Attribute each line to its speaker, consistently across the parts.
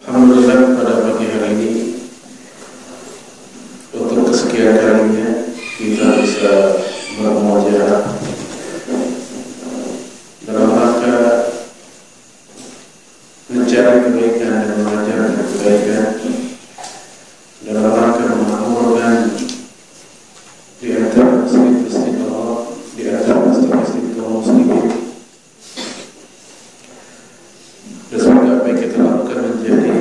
Speaker 1: Alhamdulillah pada pagi hari ini untuk kesekian kalinya kita bisa bermuajah dalam rangka mencari kebaikan dan mengajarkan kebaikan, dalam rangka memakmurkan di antara masjid-masjid Allah, di antara masjid-masjid kaum muslimin. Dan semoga apa yang kita lakukan menjadi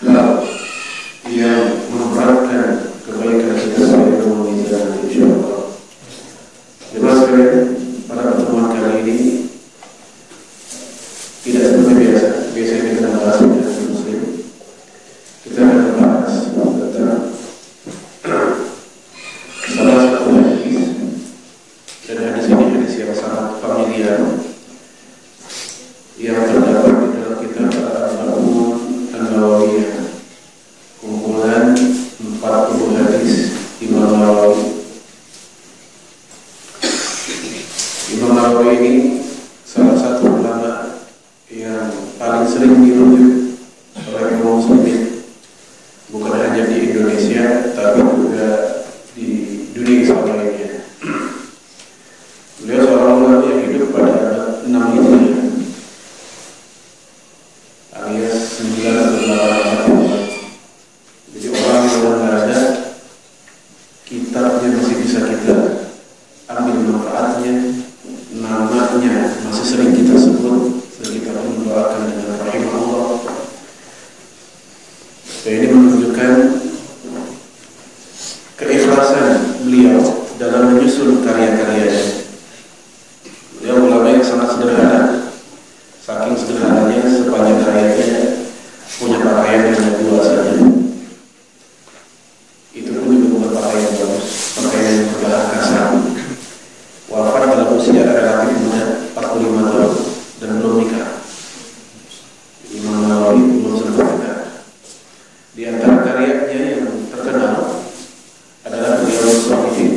Speaker 1: hal yang memberatkan kebaikan kita sebagai umat Islam, insyaallah. Jemaah sekalian, pada pertemuan kali ini tidak seperti biasa. Biasanya kita membahas tentang muslim. Kita akan membahas tentang salah satu hadis, dan hadis ini hadis yang sangat familiar yang terdapat di dalam kitab Al-Arba'un An-Nawawiyah, kumpulan 40 hadis Imam Nawawi. Imam Nawawi ini salah satu ulama yang paling sering dirujuk oleh kaum muslimin, bukan hanya di Indonesia tapi juga di dunia Islam lainnya. Beliau seorang ulama yang hidup pada abad 6 Hijriah alias 984. Jadi orang yang tidak ada kitabnya masih bisa kita ambil manfaatnya, namanya masih sering kita sebut, sering kita mendoakan dengan rahimahullah. Dan ini menunjukkan keikhlasan beliau dalam menyusun karya-karyanya. Beliau ulama yang sangat sederhana, saking sederhananya sepanjang hayatnya punya pakaian yang hanya 2 saja. Itu pun juga bukan pakaian yang bagus, pakaian yang berbahan kasar. Wafat dalam usia relatif muda, 45 tahun, dan belum nikah. Imam Nawawi belum sempat nikah. Di antara karyanya yang terkenal adalah Riyadhus Shalihin.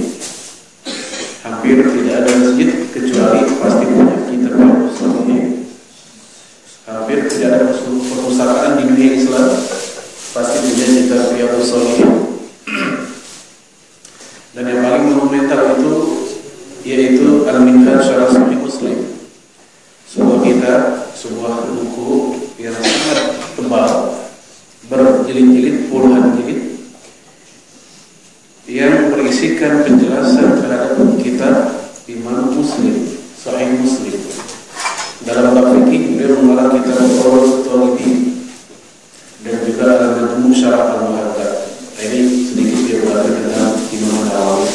Speaker 1: Hampir tidak ada masjid kecuali pasti punya kitab Riyadhus Shalihin. Hampir tidak ada perpustakaan di dunia Islam pasti punya kitab Riyadhus Shalihin. Dan yang paling monumental itu yaitu Al-Minhaj Syarah Sahih Muslim, sebuah kitab, sebuah buku yang sangat tebal, berjilid-jilid, puluhan jilid, yang berisikan penjelasan terhadap kitab Imam Muslim, Sahih Muslim. Dalam bab fikih beliau mengarang kitab Qawaidut Thalibin dan juga Al-Majmu' Syarah Al-Muhadzab. Ini sedikit biografis tentang Imam Nawawi,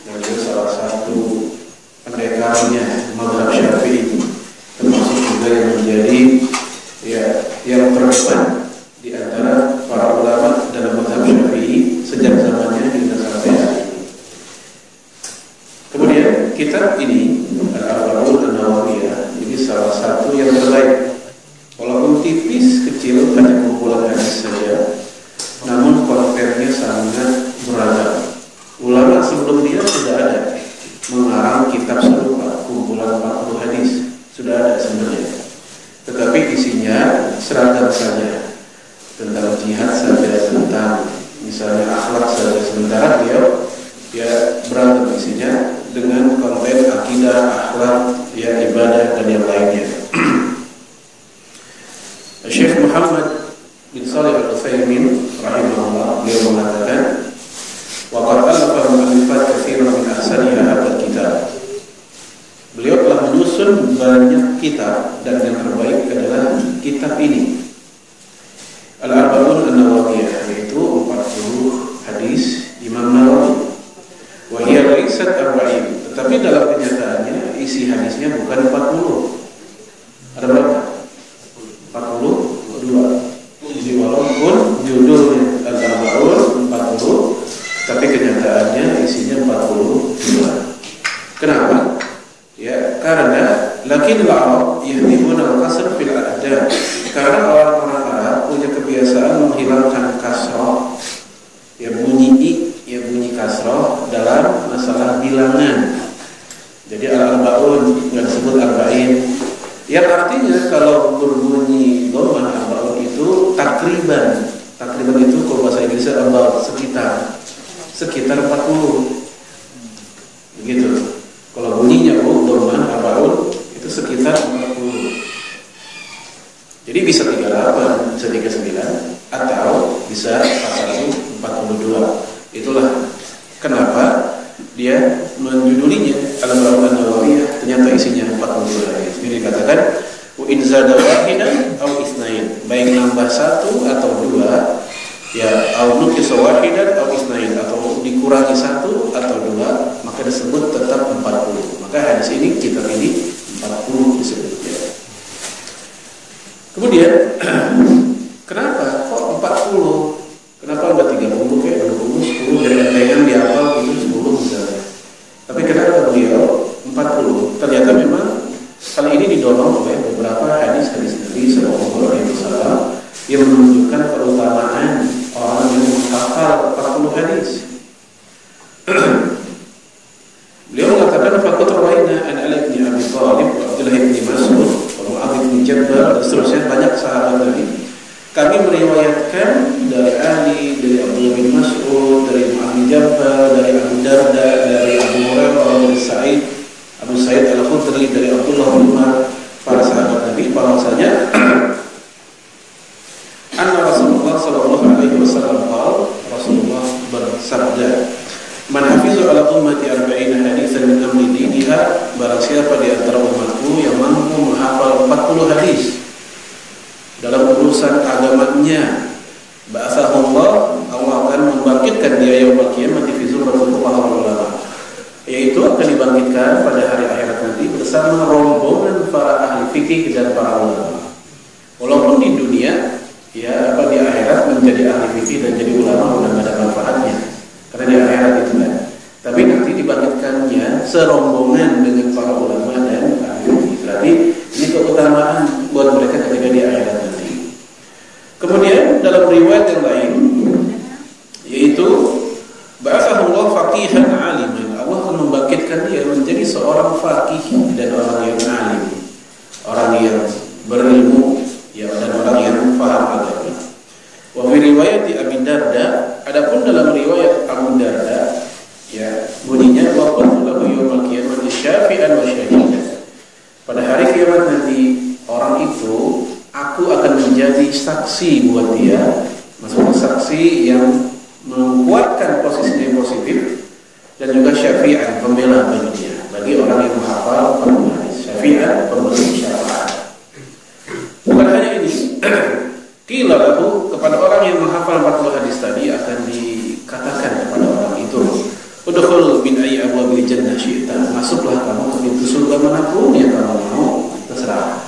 Speaker 1: dan juga salah satu pendekarnya mazhab Syafi'i, termasuk juga yang menjadi yang terdepan di antara para ulama dalam mazhab Syafi'i sejak zamannya hingga sampai hari ini. Kemudian kitab ini Al-Arba'un An-Nawawiyah ini salah satu yang terbaik. Walaupun tipis, kecil, hanya kumpulan hadis saja, namun kontennya sangat beragam. Ulama sebelum dia sudah ada mengarang kitab serupa, kumpulan 40 hadis, sudah ada sebenarnya. Tetapi isinya seragam saja, tentang jihad saja, tentang misalnya akhlak saja. Sementara beliau beragam isinya dengan konten akidah, akhlak, ibadah dan yang lainnya. Syekh Muhammad bin Shalih Al-Utsaimin rahimahullah, beliau mengatakan, wa qad alafa mu'allifat katsiran min ahsaniha hadzal kitab. Beliau telah menyusun banyak kitab dan yang terbaik adalah kitab ini, Al-Arba'un An-Nawawiyah, yaitu 40 hadis Imam Nawawi. Wa hiya laysat arba'in, tetapi dalam kenyataannya isi hadisnya bukan 40. Ada berapa? 42. Jadi walaupun judulnya Al-Arba'un 40, tapi kenyataannya isinya 42. Kenapa? Karena lakinul Arab yahdibuna al-qasr fil a'dad. Karena orang-orang Arab punya kebiasaan menghilangkan kasrah, bunyi kasrah dalam masalah bilangan. Jadi Al-Arba'un nggak disebut arba'in, yang artinya kalau berbunyi dhamma takriban. Takriban itu kalau bahasa Inggrisnya about, sekitar 40. Begitu. Kalau bunyinya dorman abaul itu sekitar 40. Jadi bisa 38, bisa 39, atau bisa 42. Itulah kenapa dia menjudulinya Al-Arba'un An-Nawawiyah, ternyata isinya 42 hadis. Jadi dikatakan wa in zada wahidan aw itsnain, baik nambah 1 atau 2, ya aw nuqisa wahidan aw itsnain, atau dikurangi 1 atau 2, maka disebut tetap 40. Maka hadis ini, kitab ini 40 disebutnya. Kemudian kenapa kok 40? Kenapa enggak 30 kayak 20, 10 dari entengan di awal itu 10 misalnya. Tapi kenapa beliau 40? Ternyata memang hal ini didorong oleh beberapa hadis-hadis Nabi sallallahu alaihi wasallam yang menunjukkan keutamaan orang yang menghafal 40 hadis. Beliau mengatakan faqad rawaina an Ali bin Abi Thalib wa Abdullah bin Mas'ud wa Mu'adz bin Jabal, dan seterusnya banyak sahabat Nabi. Kami meriwayatkan dari Ali, dari Abdullah bin Mas'ud, dari Mu'adz bin Jabal, dari Abu Darda, dari Abu Hurairah, dari Abu Sa'id Al-Khudri, dari Abdullah bin Umar, para sahabat Nabi, bahwasanya anna Rasulullah sallallahu alaihi wasallam qala, Rasulullah bersabda, man hafizu ala ummati 40 haditsan min amri diniha, barang siapa di antara umatku yang mampu menghafal 40 hadis dalam urusan agamanya, ba'athahullah, Allah akan membangkitkan dia yaumul qiyamah fi zumratil fuqaha wal ulama, yaitu akan dibangkitkan pada hari akhirat nanti bersama rombongan para ahli fikih dan para ulama. Walaupun di dunia, ya di akhirat menjadi ahli fikih dan jadi ulama udah nggak ada manfaatnya, karena di akhirat itu kan. Tapi nanti dibangkitkannya serombongan dengan para ulama dan ahli fikih. Berarti ini keutamaan buat mereka ketika di akhirat nanti. Kemudian dalam riwayat yang lain, yaitu ba'athahullah faqihan aliman, Allah akan membangkitkan dia menjadi seorang faqih dan orang yang alim, orang yang berilmu, ya, dan orang yang paham agama. Wa fi riwayat Abi Darda, adapun dalam riwayat Abu Darda, ya, bunyinya wa qul lahu yaumil qiyamati syafi'an wa syahidan. Pada hari kiamat nanti orang itu, aku akan menjadi saksi buat dia, maksudnya saksi yang menguatkan posisinya yang positif, dan juga syafi'an, pembela bagi dia, bagi orang yang menghafal 40 hadis. Syafi'an, pemberi syafaat. Bukan hanya ini, qila lahu, kepada orang yang menghafal 40 hadis tadi akan dikatakan kepada orang itu, udkhul min ayyi abwabil jannah syi'ta, masuklah kamu ke pintu surga manapun yang kamu mau, terserah.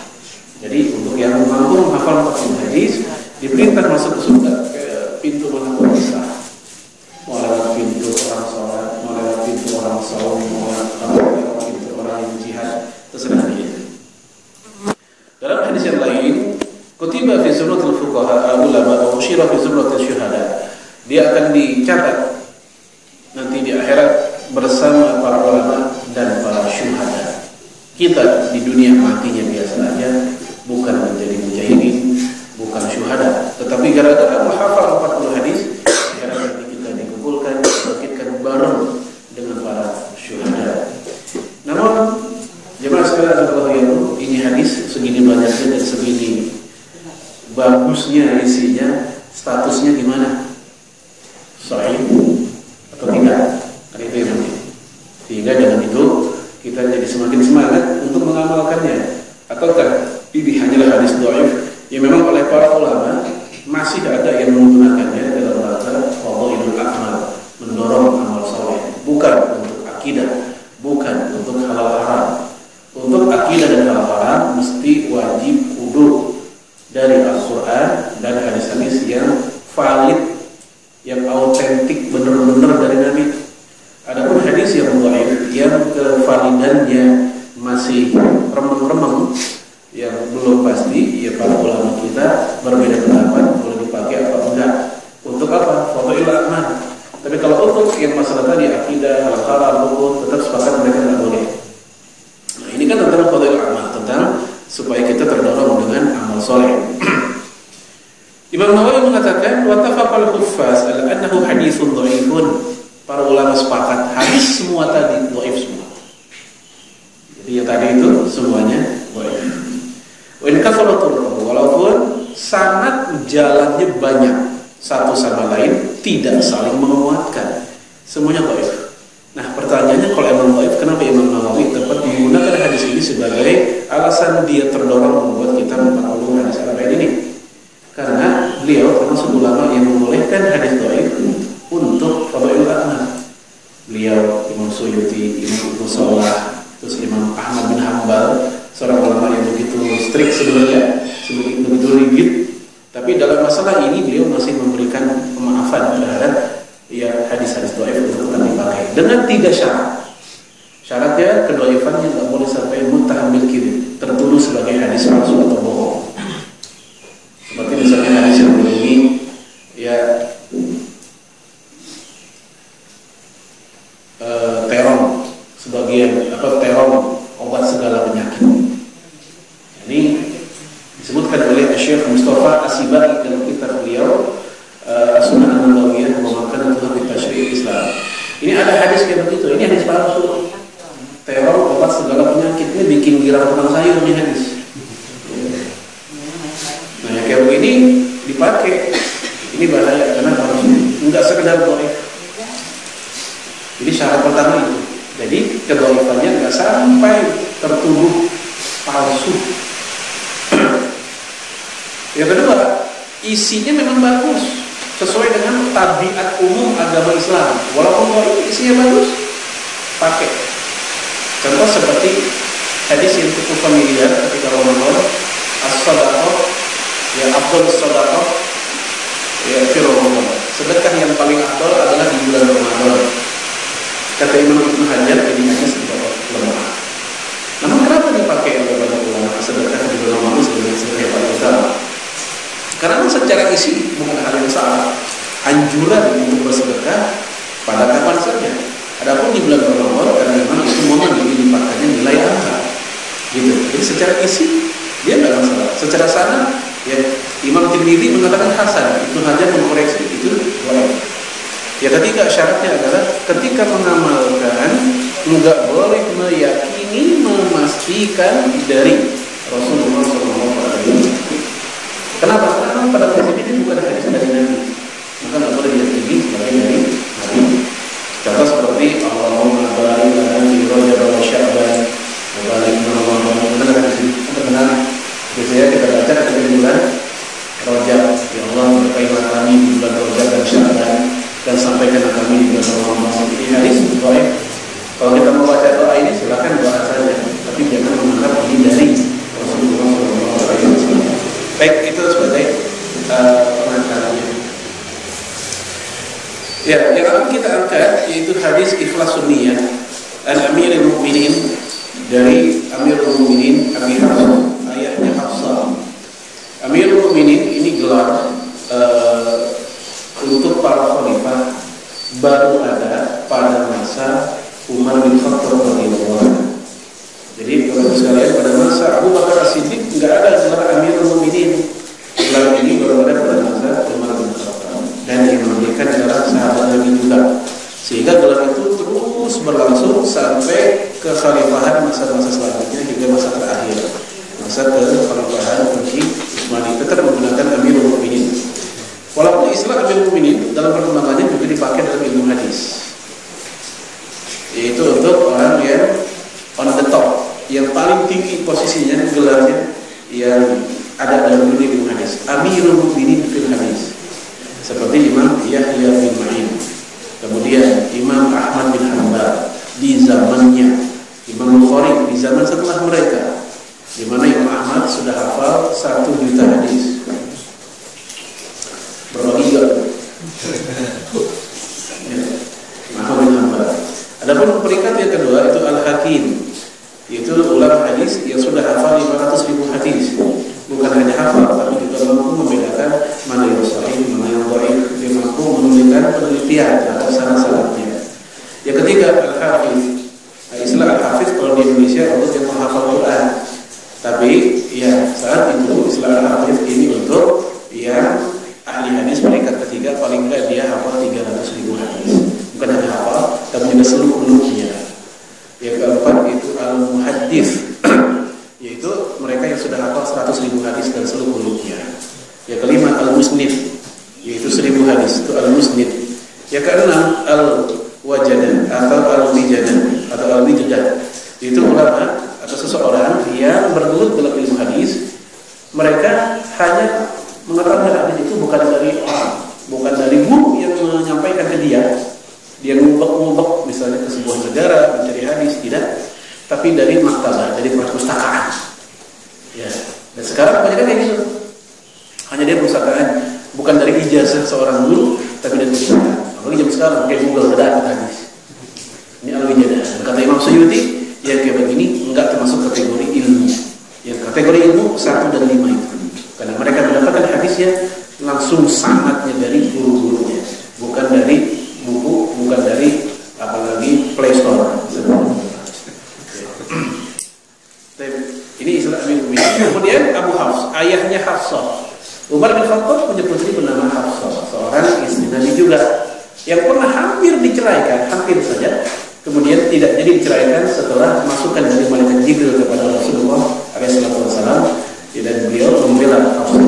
Speaker 1: Jadi untuk yang mampu menghafal 40 hadis diperintah masuk ke surga, ke pintu manapun terserah. Mau lewat pintu orang sholat, mau lewat pintu orang saum, mau lewat pintu orang yang jihad, terserah dia. Dalam hadis yang lain, kutiba fi zumratil fuqaha ulama wa usyira fi zumratil syuhada, dia akan dicatat nanti di akhirat bersama para ulama dan para syuhada. Kita di dunia matinya biasa aja, bukan menjadi mujahidin, bukan syuhada, tetapi gara-gara menghafal 40 hadis, akhirat nanti kita dikumpulkan, dibangkitkan bareng dengan para syuhada. Namun jemaah sekalian yang ini hadis segini banyaknya dan segini bagusnya isinya, statusnya gimana? Sahih atau tidak? Kan itu yang penting. Sehingga dengan itu kita jadi semakin semangat untuk mengamalkannya. Ataukah ini hanyalah hadis dhaif yang memang oleh para ulama masih ada yang menggunakannya dalam rangka fadhailul a'mal, mendorong amal saleh, bukan untuk akidah, bukan untuk halal haram. Untuk akidah dan halal haram mesti wajib kudu dari Al-Quran dan hadis-hadis yang valid, yang autentik, benar-benar dari Nabi. Adapun hadis yang dhaif, yang kevalidannya masih remeng-remeng, yang belum pasti, ya para ulama kita berbeda pendapat boleh dipakai apa enggak. Untuk apa? Fadhailul a'mal. Tapi kalau untuk yang masalah tadi akidah, halal haram, hukum, tetap sepakat mereka tidak boleh. Nah, ini kan tentang fadhailul a'mal, tentang supaya kita terdorong dengan amal soleh. Imam Nawawi mengatakan wattafaqal huffaz ala annahu haditsun dhaifun. Para ulama sepakat hadis semua tadi dhaif semua. Jadi yang tadi itu semuanya dhaif. Wa in katharatul, walaupun sanad jalannya banyak satu sama lain tidak saling menguatkan, semuanya dhaif. Nah pertanyaannya, kalau emang dhaif, kenapa Imam Nawawi dapat menggunakan hadis ini sebagai alasan dia terdorong membuat kitab 40 hadis arba'in ini? Karena beliau termasuk ulama yang membolehkan hadis dhaif untuk fadhailul a'mal. Beliau, Imam Suyuti, Imam Ibnu Salah, terus Imam Ahmad bin Hanbal, seorang ulama yang begitu strict sebenarnya, begitu rigid, tapi dalam masalah ini beliau masih memberikan pemaafan terhadap ya hadis-hadis dhaif untuk dipakai dengan 3 syarat. Syaratnya kedhaifannya nggak boleh sampai muttaham bil kadzib, tertuduh sebagai hadis palsu atau bohong. Seperti misalnya hadis yang berbunyi ya terong sebagian terong obat segala penyakit. Ini disebutkan oleh Syekh Mustafa As-Sibai dalam kitab beliau As-Sunnah An-Nabawiyah wa Makanatuha fi Tasyri' Islam. Ini ada hadis kayak begitu. Ini hadis palsu. Terong obat segala penyakit, ini bikin girang tukang sayur nih hadis. Nah yang kayak begini dipakai, ini bahaya karena harus enggak sekedar dhaif. Jadi syarat pertama itu. Jadi kedhaifannya enggak sampai tertuduh palsu. Yang kedua, isinya memang bagus, sesuai dengan tabiat umum agama Islam. Walaupun dhaif, isinya bagus, pakai. Contoh seperti hadis yang cukup familiar ketika Ramadan, as-sadaqah ya afdhalus sadaqah ya fi Ramadan. Sedekah yang paling afdal adalah di bulan Ramadan. Kata Imam Ibnu Hajar, ini hanya sedekah lemah. Namun kenapa dipakai oleh banyak ulama sedekah di bulan Ramadan sebagai sedekah yang paling utama? Karena secara isi bukan hal yang salah. Anjuran untuk bersedekah pada kapan saja. Adapun di bulan Ramadan karena memang itu momen yang dipakainya nilai angka, gitu. Jadi secara isi dia nggak masalah. Secara sana, ya Imam Tirmidzi mengatakan hasan, itu hanya mengoreksi itu boleh. Ya ketika syaratnya adalah ketika mengamalkan nggak boleh meyakini, memastikan dari Rasulullah SAW. Kenapa? Karena pada prinsipnya ini bukan hadis dari Nabi, maka nggak boleh diyakini sebagai dari Nabi. Contoh seperti Allahumma barik lana fi Rajab wa Sya'ban wa barik lana Ramadan. Benar kan sih? Benar. Biasanya kita baca ketika bulan Rajab, ya Allah berkailah kami di bulan Rajab dan Sya'ban dan sampaikan kami di bulan Ramadan. Ini hadis dhaif. Kalau kita mau baca doa ini silakan doa saja, tapi jangan menganggap ini dari Rasulullah SAW. Baik, itu sebagai pengantarnya. Ya, yang akan kita angkat yaitu hadis Ikhlasun Niyah Al-Amirul Mukminin dari Amirul Mukminin Abi Hafsah, ayahnya Hafsah. Amirul Mukminin ini gelar untuk para khalifah baru ada pada masa Umar bin Khattab radhiyallahu anhu. Jadi kalau sekalian pada masa Abu Bakar As-Siddiq nggak ada gelar Amirul Mukminin. Gelar ini baru ada pada masa Umar bin Khattab dan yang memberikan gelar sahabat Nabi juga. Sehingga gelar itu terus berlangsung sampai ke khalifahan masa-masa selanjutnya hingga masa terakhir, masa kekhalifahan Turki Utsmani, tetap menggunakan Amirul Mukminin. Walaupun istilah Amirul Mukminin dalam perkembangannya juga dipakai dalam ilmu hadis, yaitu untuk orang yang on the top, yang paling tinggi posisinya, gelarnya yang ada dalam dunia ilmu hadis, Amirul Mukminin fil hadis, seperti Imam Yahya bin Ma'in, kemudian Imam Ahmad bin Hanbal di zamannya, Imam Bukhari di zaman setelah mereka, di mana Imam Ahmad sudah hafal 1 juta hadis. Berapa giga? Ahmad bin Hanbal. Adapun peringkat yang kedua itu Al-Hakim, yaitu ulama hadis yang sudah hafal 500.000 hadis. Bukan hanya hafal, tapi juga mampu membedakan mana yang sahih, mana yang dhaif. Dia mampu menunjukkan penelitian terhadap sanad-sanadnya. Yang ketiga Al-Hafiz. Istilah Al-Hafiz kalau di Indonesia untuk yang menghafal Quran. Tapi ya saat itu istilah Al-Hafiz ini Yang kelima al-musnid, yaitu 1000 hadis, itu al-musnid. Yang keenam al-wajadah atau al-wijadah atau al-wijadah, yaitu ulama atau seseorang yang bergelut dalam ilmu hadis. Mereka hanya mengetahui hadis itu bukan dari orang, bukan dari guru yang menyampaikan ke dia ngubek-ngubek misalnya ke sebuah negara mencari hadis, tidak, tapi dari maktabah, dari perpustakaan. Ya, dan sekarang banyak kayak gitu. Hanya dari perpustakaan, bukan dari ijazah seorang guru, tapi dari perpustakaan. Apalagi jam sekarang kayak Google ada hadis. Ini al-wijadah. Kata Imam Suyuti, yang kayak begini enggak termasuk kategori ilmu. Yang kategori ilmu 1 dan 5 itu. Karena mereka mendapatkan hadisnya langsung sanadnya dari guru-gurunya, bukan dari buku, bukan dari apalagi Play Store. Ini istilah Amirul Mukminin. Kemudian Abu Hafs, ayahnya Hafsah. Umar bin Khattab punya putri bernama Hafsah, seorang istri Nabi juga, yang pernah hampir diceraikan, hampir saja. Kemudian tidak jadi diceraikan setelah masukan dari malaikat Jibril kepada Rasulullah SAW, dan beliau membela Hafsah.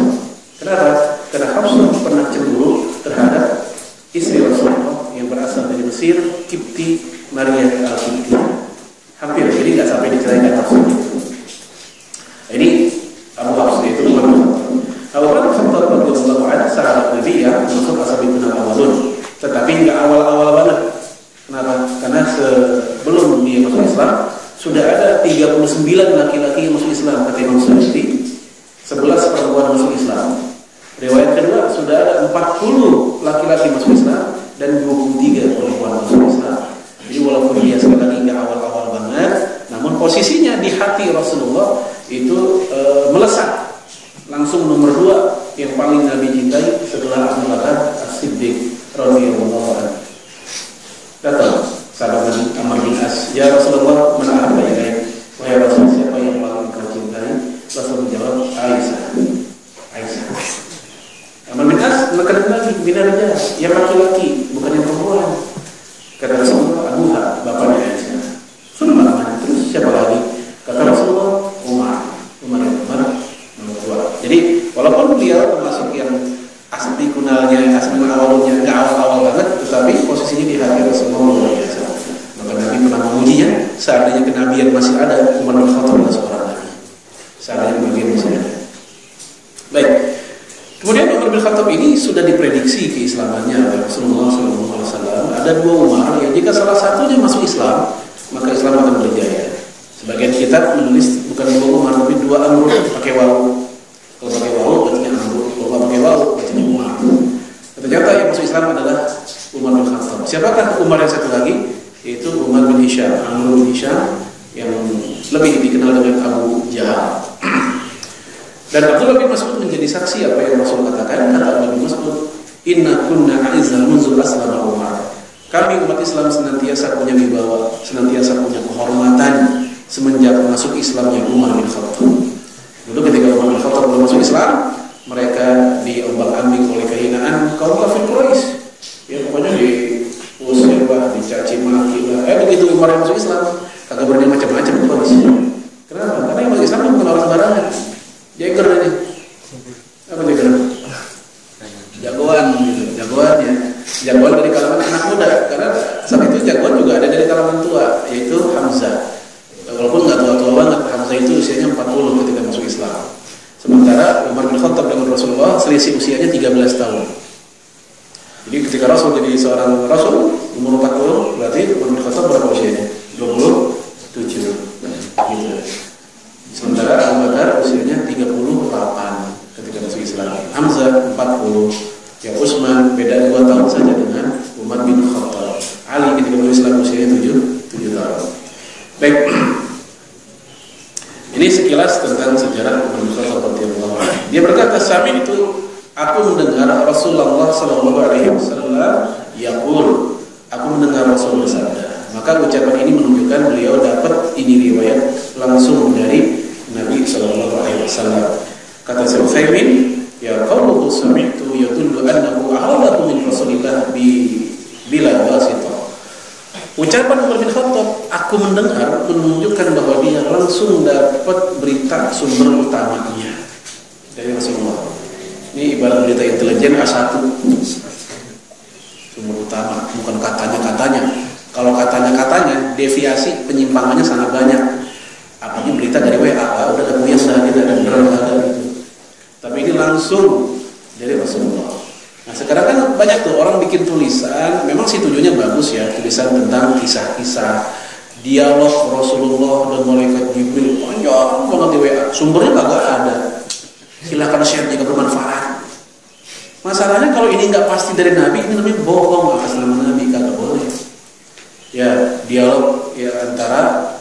Speaker 1: Kenapa? Karena Hafsah pernah cemburu terhadap istri Rasulullah yang berasal dari Mesir, Kipti Maria al-Kipti. Hampir, jadi nggak sampai diceraikan Hafsah. Ini Abu Hafs, itu Umar bin Khattab. Abu Bakar Khattab radhiyallahu anhu sahabat Nabi yang masuk as-sabiqun al-awwalun, tetapi nggak awal-awal banget. Kenapa? Karena sebelum dia masuk Islam sudah ada 39 laki-laki yang masuk Islam, kata Imam Suyuti. 11 perempuan masuk Islam. Riwayat kedua sudah ada 40 laki-laki masuk Islam dan 23 perempuan masuk Islam. Jadi walaupun dia sekali lagi nggak awal-awal banget, namun posisinya di hati Rasulullah itu melesat langsung nomor 2 yang paling Nabi cintai setelah Abu Bakar As-Siddiq radhiyallahu anhu. Datang sahabat Nabi Amr bin As, "Ya Rasulullah, mana apa ya? Wahai Rasul, siapa yang paling kau cintai?" Rasul menjawab, "Aisyah." Aisyah. Amr bin As menekan lagi, "Bina raja, yang laki-laki, bukan yang perempuan." Kata Rasulullah, "Abuha, bapaknya Aisyah." Sudah mana? Terus siapa lagi? Kata Rasulullah, Umar nomor 2. Jadi walaupun beliau termasuk yang asli kunalnya, asli awalnya nggak awal-awal banget, tetapi posisinya di hati Rasulullah luar biasa. Maka Nabi pernah mengujinya, seandainya kenabian masih ada, Umar bin Khattab adalah seorang nabi. Seandainya kenabian masih ada. Baik. Kemudian Umar bin Khattab ini sudah diprediksi keislamannya oleh Rasulullah SAW. Ada 2 Umar yang jika salah satunya masuk Islam, maka Islam akan berjaya. Sebagian kitab menulis bukan 2 Umar tapi 2 Amr pakai wawu. Kalau pakai wawu artinya Amr, kalau pakai wawu artinya Umar. Ternyata yang masuk Islam adalah Umar bin Khattab. Siapakah Umar yang satu lagi? Yaitu Umar bin Hisham, Amr bin Hisham, yang lebih dikenal dengan Abu Jahal. Dan Abdullah bin Mas'ud menjadi saksi apa yang Rasul katakan. Kata Abdullah bin Mas'ud, "Inna kunna a'izzal munzul aslama Umar." Kami umat Islam senantiasa punya wibawa, senantiasa punya kehormatan semenjak masuk Islamnya Umar bin Khattab. Dulu ketika Umar bin Khattab belum masuk Islam, mereka diombang-ambing oleh kehinaan kaum kafir Quraisy. Ya pokoknya diusir lah, dicaci maki lah. Begitu Umar masuk Islam, kagak berani macam-macam Quraisy. Kenapa? Karena yang masuk Islam bukan orang sembarangan. Jager ini. Apa jager? Jagoan gitu, jagoan ya. Jagoan dari kalangan anak muda, karena saat itu jagoan juga ada dari kalangan tua, yaitu Hamzah. Walaupun nggak tua-tua banget, Hamzah itu usianya 40 ketika masuk Islam. Sementara Umar bin Khattab dengan Rasulullah selisih usianya 13 tahun. Jadi ketika Rasul jadi seorang Rasul umur 40, berarti Umar bin Khattab berapa usianya? 27. Gitu. Sementara Abu Bakar usianya 38 ketika masuk Islam. Hamzah 40. Ya Utsman beda 2 tahun saja dengan Umar bin Khattab. Ali ketika masuk Islam usianya 7 tahun. Baik. Ini sekilas tentang sejarah Umar bin Khattab radhiyallahu anhu. Dia berkata, "Sami itu aku mendengar Rasulullah sallallahu alaihi wasallam yaqul." Aku mendengar Rasul bersabda. Maka ucapan ini menunjukkan beliau dapat ini riwayat langsung dari Nabi sallallahu alaihi wasallam. Kata Syekh Utsaimin, "Ya qauluhu sami'tu yadullu annahu ahadatu min Rasulillah bila wasithah." Ucapan Umar bin Khattab, "aku mendengar," menunjukkan bahwa dia langsung dapat berita sumber utamanya dari Rasulullah. Ini ibarat berita intelijen A1, sumber utama, bukan katanya-katanya. Kalau katanya-katanya, deviasi penyimpangannya sangat banyak. Apalagi berita dari WA, udah ada tidak ada benar gitu. Tapi ini langsung dari Rasulullah. Nah sekarang kan banyak tuh orang bikin tulisan, memang sih tujuannya bagus ya, tulisan tentang kisah-kisah dialog Rasulullah dan malaikat Jibril panjang banget di WA, sumbernya kagak ada. Silakan share jika bermanfaat. Masalahnya kalau ini nggak pasti dari Nabi, ini namanya bohong atas nama Nabi, kagak boleh. Ya dialog ya antara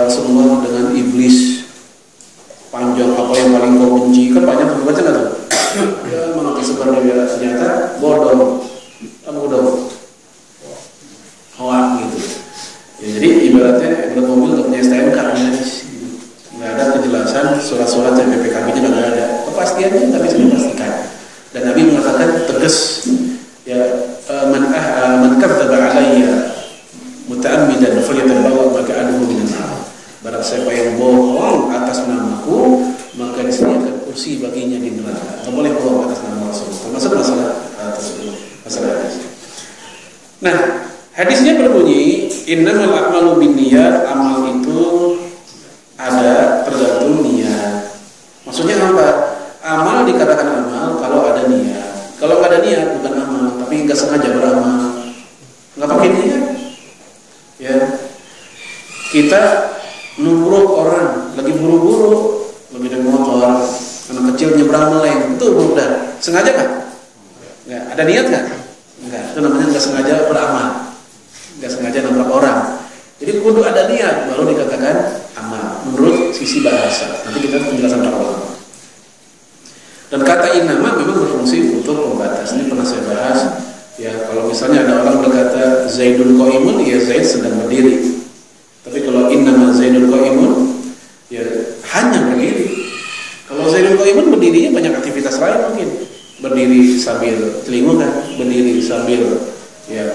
Speaker 1: Rasulullah dengan iblis, panjang apa yang paling kau benci, kan banyak tuh, baca nggak tuh? Ya mengerti sebenarnya ternyata bodoh, bodoh, hoak gitu. Ya, jadi ibarat mobil nggak punya STNK, nggak ada kejelasan surat-surat dan PPKB-nya nggak ada, kepastiannya nggak bisa dipastikan. Dan Nabi mengatakan tegas, ya man kadzdzaba alayya muta'ammidan falyatabawa maq'adahu minan nar. Barang siapa yang bohong atas namaku, maka disediakan kursi baginya di neraka. Nggak boleh bohong atas nama Rasul. Termasuk masalah tersebut, masalah hadis. Nah, hadisnya berbunyi, innamal a'malu binniyat, amal itu ada tergantung niat. Maksudnya apa? Amal dikatakan amal kalau ada niat. Kalau nggak ada niat bukan amal, tapi nggak sengaja beramal, nggak pakai niat. Ya, kita nubruk orang lagi buru-buru, lagi naik motor, anak kecil nyebrang meleng, itu udah sengaja kan? Nggak ada niat kan? Nggak, itu namanya nggak sengaja beramal, nggak sengaja nabrak orang. Jadi kudu ada niat baru dikatakan amal menurut sisi bahasa. Nanti kita penjelasan para ulama. Dan kata innama memang berfungsi untuk pembatas. Ini pernah saya bahas. Ya, kalau misalnya ada orang berkata Zaidul Qaimun, ya Zaid sedang berdiri. Tapi kalau innama Zaidul Qaimun, ya hanya berdiri. Kalau Zaidul Qaimun berdirinya banyak aktivitas lain mungkin. Berdiri sambil telingungan, berdiri sambil ya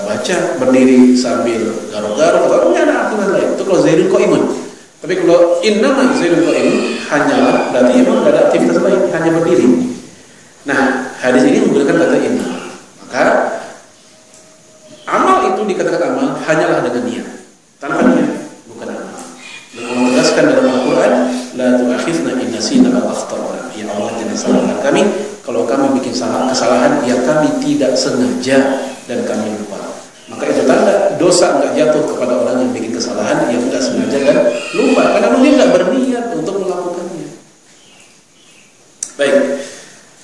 Speaker 1: baca, berdiri sambil garuk-garuk, atau ada aktivitas lain. Itu kalau Zaidul Qaimun. Tapi kalau innama Zaidul Qaimun, hanyalah berarti memang tidak ada aktivitas lain, hanya berdiri. Nah, hadis ini menggunakan kata innama. Maka amal itu dikatakan amal hanyalah dengan niat. Tanpa niat bukan amal. Dan Allah tegaskan dalam Al-Quran, la tu'akhidna in nasina aw akhtana. Ya Allah, jangan salahkan kami kalau kami bikin kesalahan yang kami tidak sengaja dan kami lupa. Maka itu tanda dosa enggak jatuh kepada orang yang bikin kesalahan yang enggak sengaja dan lupa, karena dia enggak berniat untuk melakukannya. Baik.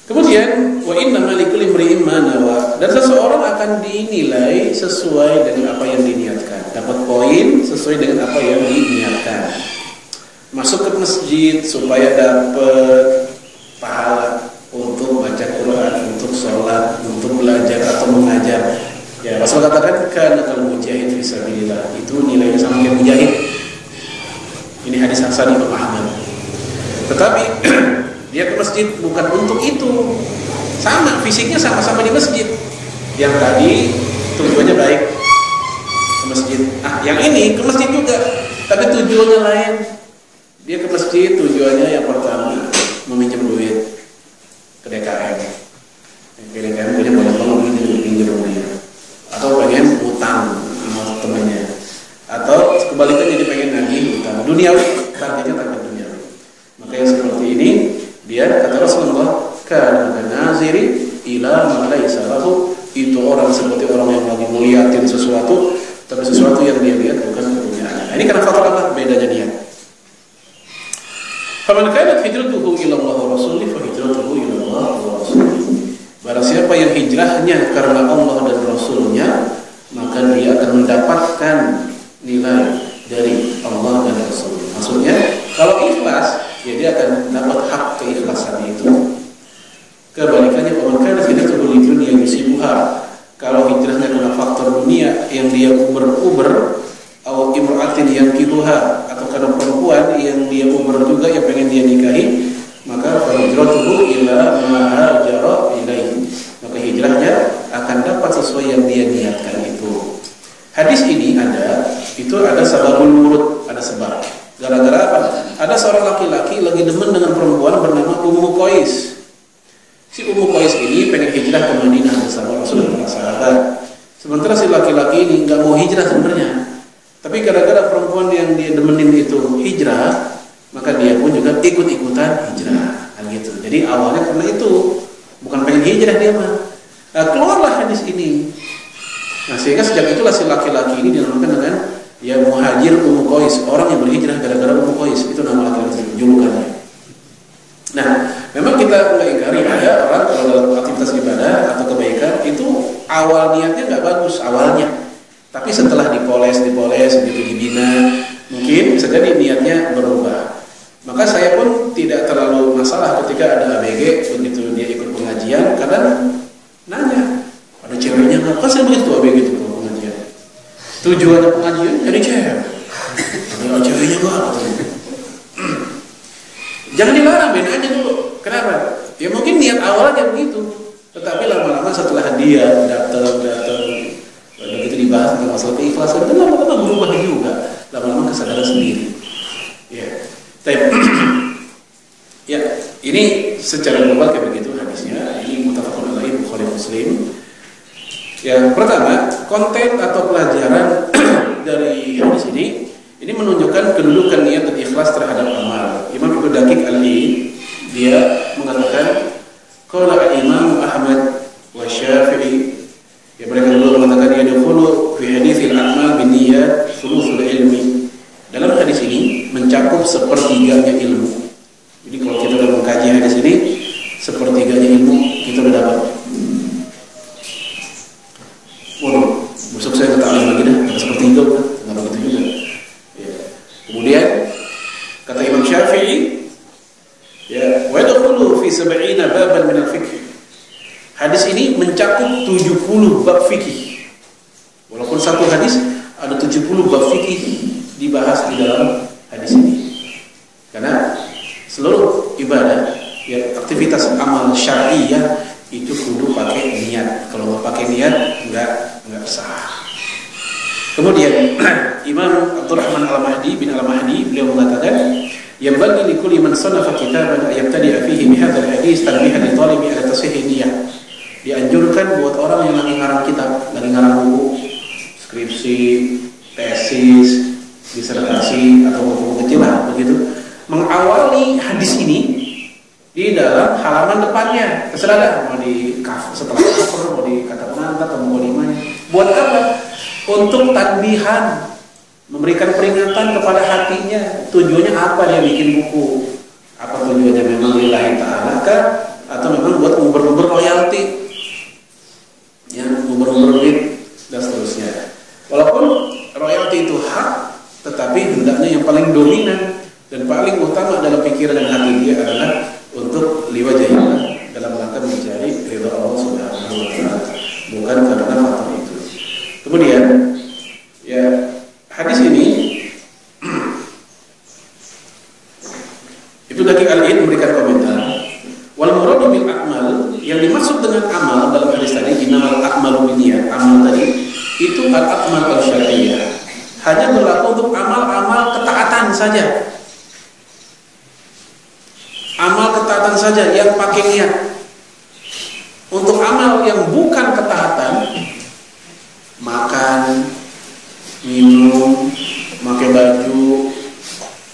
Speaker 1: Kemudian wa innamal likulli imri'in ma nawa, dan seseorang akan dinilai sesuai dengan apa yang diniatkan, dapat poin sesuai dengan apa yang diniatkan. Masuk ke masjid supaya dapat pahala untuk baca Quran, untuk sholat, untuk belajar atau mengajar. Ya, Rasul katakan kana kal mujahid fi sabilillah, itu nilainya sama kayak mujahid. Ini hadis Hasan Imam Ahmad. Tetapi dia ke masjid bukan untuk itu. Sama, fisiknya sama-sama di masjid. Yang tadi tujuannya baik ke masjid. Ah, yang ini ke masjid juga, tapi tujuannya lain. Dia ke masjid tujuannya yang pertama meminjam duit ke DKM. Ke DKM punya banyak banget pinjam duit. Atau pengen utang sama temannya. Atau kebalikannya dia pengen nagih utang. Duniawi, targetnya target duniawi. Maka yang seperti ini, dia kata Rasulullah, kana naziri ila ma laisa lahu, itu orang seperti orang yang lagi melihatin sesuatu, tapi sesuatu yang dia lihat bukan kepunyaannya. Ini karena faktor apa? Bedanya niat. Faman kanat hijratuhu ila Allah wa rasulih fa hijratuhu ila Allah wa rasulih. Barang siapa yang hijrahnya karena Allah dan Rasulnya, maka dia akan mendapatkan nilai dari Allah dan Rasul. Maksudnya, kalau ikhlas, ya dia akan dapat hak keikhlasan itu. Kebalikannya, orang kaya tidak terlalu dunia yusibuha. Kalau hijrahnya karena faktor dunia yang dia uber-uber, atau imra'atin yang kibuha, atau karena perempuan yang dia uber juga yang pengen dia nikahi, maka hijratuhu ila ma hajara ilaihi. Maka hijrahnya akan dapat sesuai yang dia niatkan itu. Hadis ini itu ada sababul wurud, ada sebab. Gara-gara apa? Ada seorang laki-laki lagi demen dengan perempuan bernama Ummu Qais. Si Ummu Qais ini pengen hijrah ke Madinah bersama Rasulullah para sahabat. Sementara si laki-laki ini nggak mau hijrah sebenarnya, tapi gara-gara perempuan yang dia demenin itu hijrah, maka dia pun juga ikut-ikutan hijrah, kan gitu. Jadi awalnya karena itu, bukan pengen hijrah dia mah. Nah, keluarlah hadis ini. Nah, sehingga sejak itulah si laki-laki ini dinamakan dengan ya Muhajir Ummu Qais, orang yang berhijrah gara-gara Ummu Qais, itu nama laki-laki julukannya. Nah, memang kita mulai ingkari ada orang kalau dalam aktivitas ibadah atau kebaikan itu awal niatnya nggak bagus awalnya, tapi setelah dipoles gitu dibina, mungkin bisa jadi niatnya berubah. Maka saya pun tidak terlalu masalah ketika ada ABG begitu dia ikut pengajian, kadang nanya ada ceweknya nggak? Kan saya begitu ABG itu kalau pengajian. Tujuannya pengajian jadi cewek. Ada ceweknya nggak? Jangan dilarang, bedain aja dulu. Kenapa? Ya mungkin niat awalnya begitu, tetapi lama-lama setelah dia datang begitu dibahas tentang masalah keikhlasan, itu lama-lama berubah juga, lama-lama kesadaran sendiri. Ya, ya ini secara global kayak begitu hadisnya. Ini muttafaqun alaih Bukhari Muslim. Yang pertama, konten atau pelajaran dari hadis ini menunjukkan kedudukan niat dan ikhlas terhadap amal. Imam Ibnu Daqiq Al-Aid dia mengatakan qala Imam Ahmad wa Syafi'i, ya mereka dulu mengatakan yadkhulu fi haditsil a'mal binniyat thuluthul ilmi. Dalam hadis ini mencakup sepertiganya ilmu. Jadi kalau kita sudah mengkaji hadis ini, sepertiganya ilmu kita sudah dapat. Waduh, besok saya ke ta'lim lagi dah, sepertiga kan? Enggak begitu juga. Kemudian kata Imam Syafi'i, ya, wa yadkhulu fi 70 baban min al-fiqh. Hadis ini mencakup 70 bab fikih. Walaupun satu hadis ada 70 bab fikih dibahas di dalam hadis ini. Karena seluruh ibadah, ya aktivitas amal syar'iyah itu kudu pakai niat. Kalau nggak pakai niat nggak sah. Kemudian Imam Abdurrahman Al-Mahdi bin Al-Mahdi beliau mengatakan, yang bagi likulli man sanafa kitaban ayabtadi'a fihi bihadzal hadis tanbihan li talibi ala tasihih niyyah. Dianjurkan buat orang yang lagi ngarang kitab, lagi ngarang buku, skripsi, tesis, disertasi atau buku kecil lah begitu, mengawali hadis ini di dalam halaman depannya. Terserah mau di setelah cover, mau di kata pengantar atau mau di mana. Buat apa? Untuk tanbihan, memberikan peringatan kepada hatinya. Tujuannya apa dia bikin buku? Apa tujuannya memang lillahi ta'ala kah? Atau memang buat nguber-nguber royalti, ya, nguber-nguber duit dan seterusnya. Walaupun royalti itu hak, tetapi hendaknya yang paling dominan dan paling utama dalam pikiran dan hati dia adalah untuk liwajahillah, dalam rangka mencari ridha Allah Subhanahu wa taala, bukan karena faktor itu. Kemudian, ya, hadis ini itu Daqiq Al-Aid memberikan komentar, wal muradu bil a'mal, yang dimaksud dengan amal dalam hadis tadi, innamal a'malu binniyat, amal tadi itu al-a'mal al-syar'iyyah, hanya berlaku untuk amal-amal ketaatan saja. Amal ketaatan saja yang pakai niat. Untuk amal yang bukan ketaatan, makan, minum, pakai baju,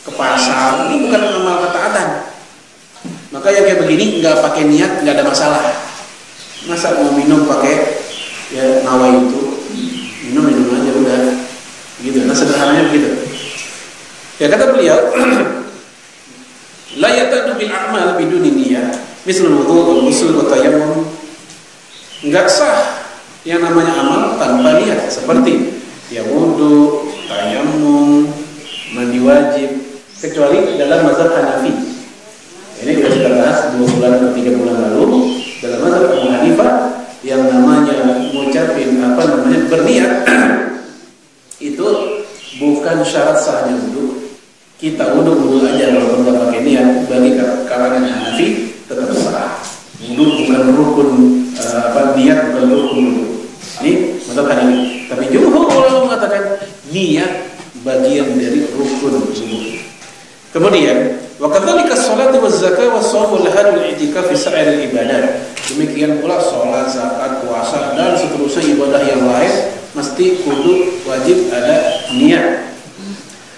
Speaker 1: ke pasar, ini bukan amal ketaatan. Maka yang kayak begini nggak pakai niat nggak ada masalah. Masa mau minum pakai ya nawai itu, minum aja udah, gitu. Nah sederhananya begitu. Ya kata beliau, la yatadu bil a'mal biduni niyyah, misalul wudu wal ghusl wa tayammum. Enggak sah yang namanya amal tanpa niat, seperti ya wudu, tayammum, mandi wajib, kecuali dalam mazhab Hanafi. Ini sudah kita bahas 2 bulan atau 3 bulan lalu dalam mazhab Abu Hanifah, yang namanya ngucapin berniat itu bukan syarat sahnya wudu. Kita wudu aja walaupun nggak pakai niat. Bagi kalangan Hanafi tetap sah. Wudu bukan rukun, niat bukan rukun wudu. Ini mazhab Hanafi. Tapi jumhur ulama mengatakan niat bagian dari rukun wudu. Kemudian, wa kadzalika salati waz zakah was shaum wal hajj wal i'tikaf fi sa'ir ibadah. Demikian pula salat, zakat, puasa dan seterusnya ibadah yang lain mesti kudu wajib ada niat.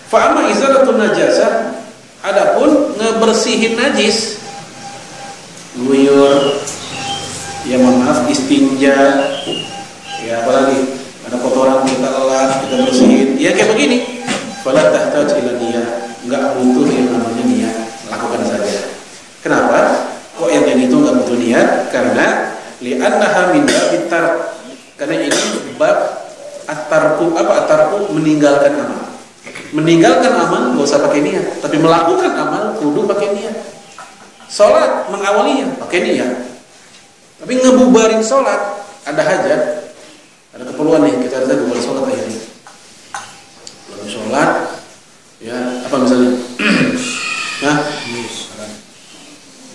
Speaker 1: Fa amma izalatun najasah, adapun ngebersihin najis, luyur, ya mohon maaf, istinja, ya apalagi ada kotoran kita lelap, kita bersihin, ya kayak begini. Fala tahtaj ila niyah, enggak butuh yang namanya niat, lakukan saja. Kenapa? Kok yang itu enggak butuh niat? Karena li'annaha min babit tark. Karena ini bab at-tarku, at-tarku meninggalkan amal. Meninggalkan amal enggak usah pakai niat, tapi melakukan amal kudu pakai niat. Salat mengawalinya pakai niat. Tapi ngebubarin salat, ada hajat, ada keperluan nih, kita ada bubar salat akhirnya. Belum salat, ya apa misalnya? Nah,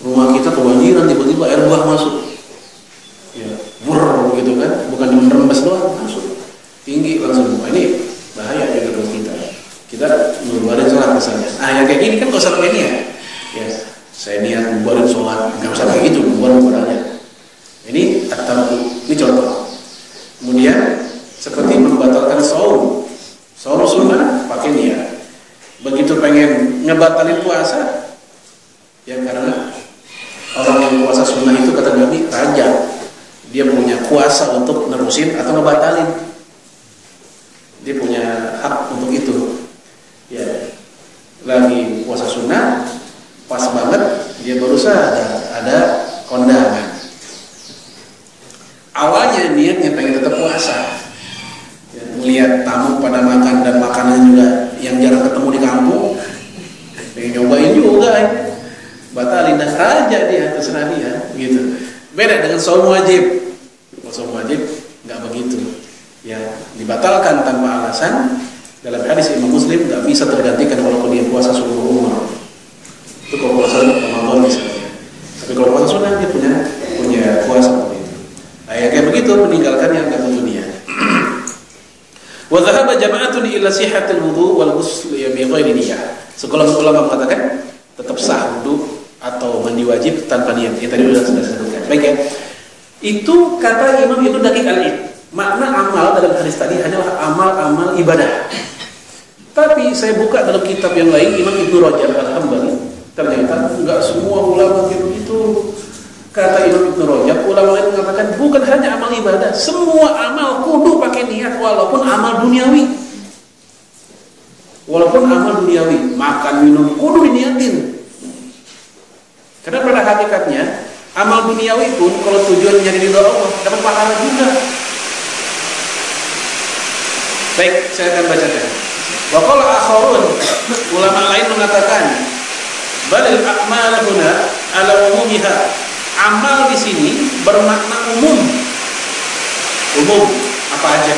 Speaker 1: rumah kita kebanjiran, tiba-tiba air bah masuk, ya bur gitu kan, bukan cuma rembes doang, masuk tinggi langsung. Nah, ini bahaya juga buat kita. Kita ngeluarin sholat misalnya. Ah yang kayak gini kan gak usah pakai niat. Ya, saya niat ngeluarin sholat, nggak usah kayak gitu, ngeluarin modalnya. Ini at-tarku, ini contoh. Kemudian seperti membatalkan saum, saum sunnah pakai niat. Begitu pengen ngebatalin puasa, ya karena orang yang puasa sunnah itu kata Nabi raja, dia punya kuasa untuk nerusin atau ngebatalin, dia punya hak untuk itu. Ya, lagi puasa sunnah, pas banget dia baru sadar ada kondangan. Awalnya niatnya pengen tetap puasa, ya, melihat tamu pada makan dan makanan juga yang jarang ketemu di kampung, pengen nyobain juga, ya. Batalin dan raja dia, terserah dia, gitu. Beda dengan saum wajib. Kalau saum wajib nggak begitu, ya dibatalkan tanpa alasan. Dalam hadis Imam Muslim nggak bisa tergantikan walaupun dia puasa seluruh umur. Itu kalau puasa Ramadan misalnya. Tapi kalau puasa sunnah dia punya kuasa seperti itu. Nah, ya kayak begitu meninggalkan yang nggak butuh niat. Wa dhahaba jama'atun ila sihhatil wudu wal ghusl bi ghairi niyyah. Sekelompok ulama mengatakan tetap sah wudu atau mandi wajib tanpa niat. Ini tadi sudah disebutkan. Baik ya. Itu kata Imam Ibnu Daqiq Al-Id. Makna amal dalam hadis tadi hanyalah amal-amal ibadah. Tapi saya buka dalam kitab yang lain, Imam Ibnu Rajab Al-Hambali, ternyata enggak semua ulama begitu. Kata Imam Ibnu Rajab, ulama lain mengatakan bukan hanya amal ibadah, semua amal kudu pakai niat walaupun amal duniawi. Walaupun amal duniawi, makan minum kudu diniatin. Karena pada hakikatnya amal duniawi pun kalau tujuannya ridho Allah dapat pahala juga. Baik, saya akan bacakan. Wa qala akharun, ulama lain mengatakan balil a'mal huna ala umumiha. Amal di sini bermakna umum. Umum apa aja?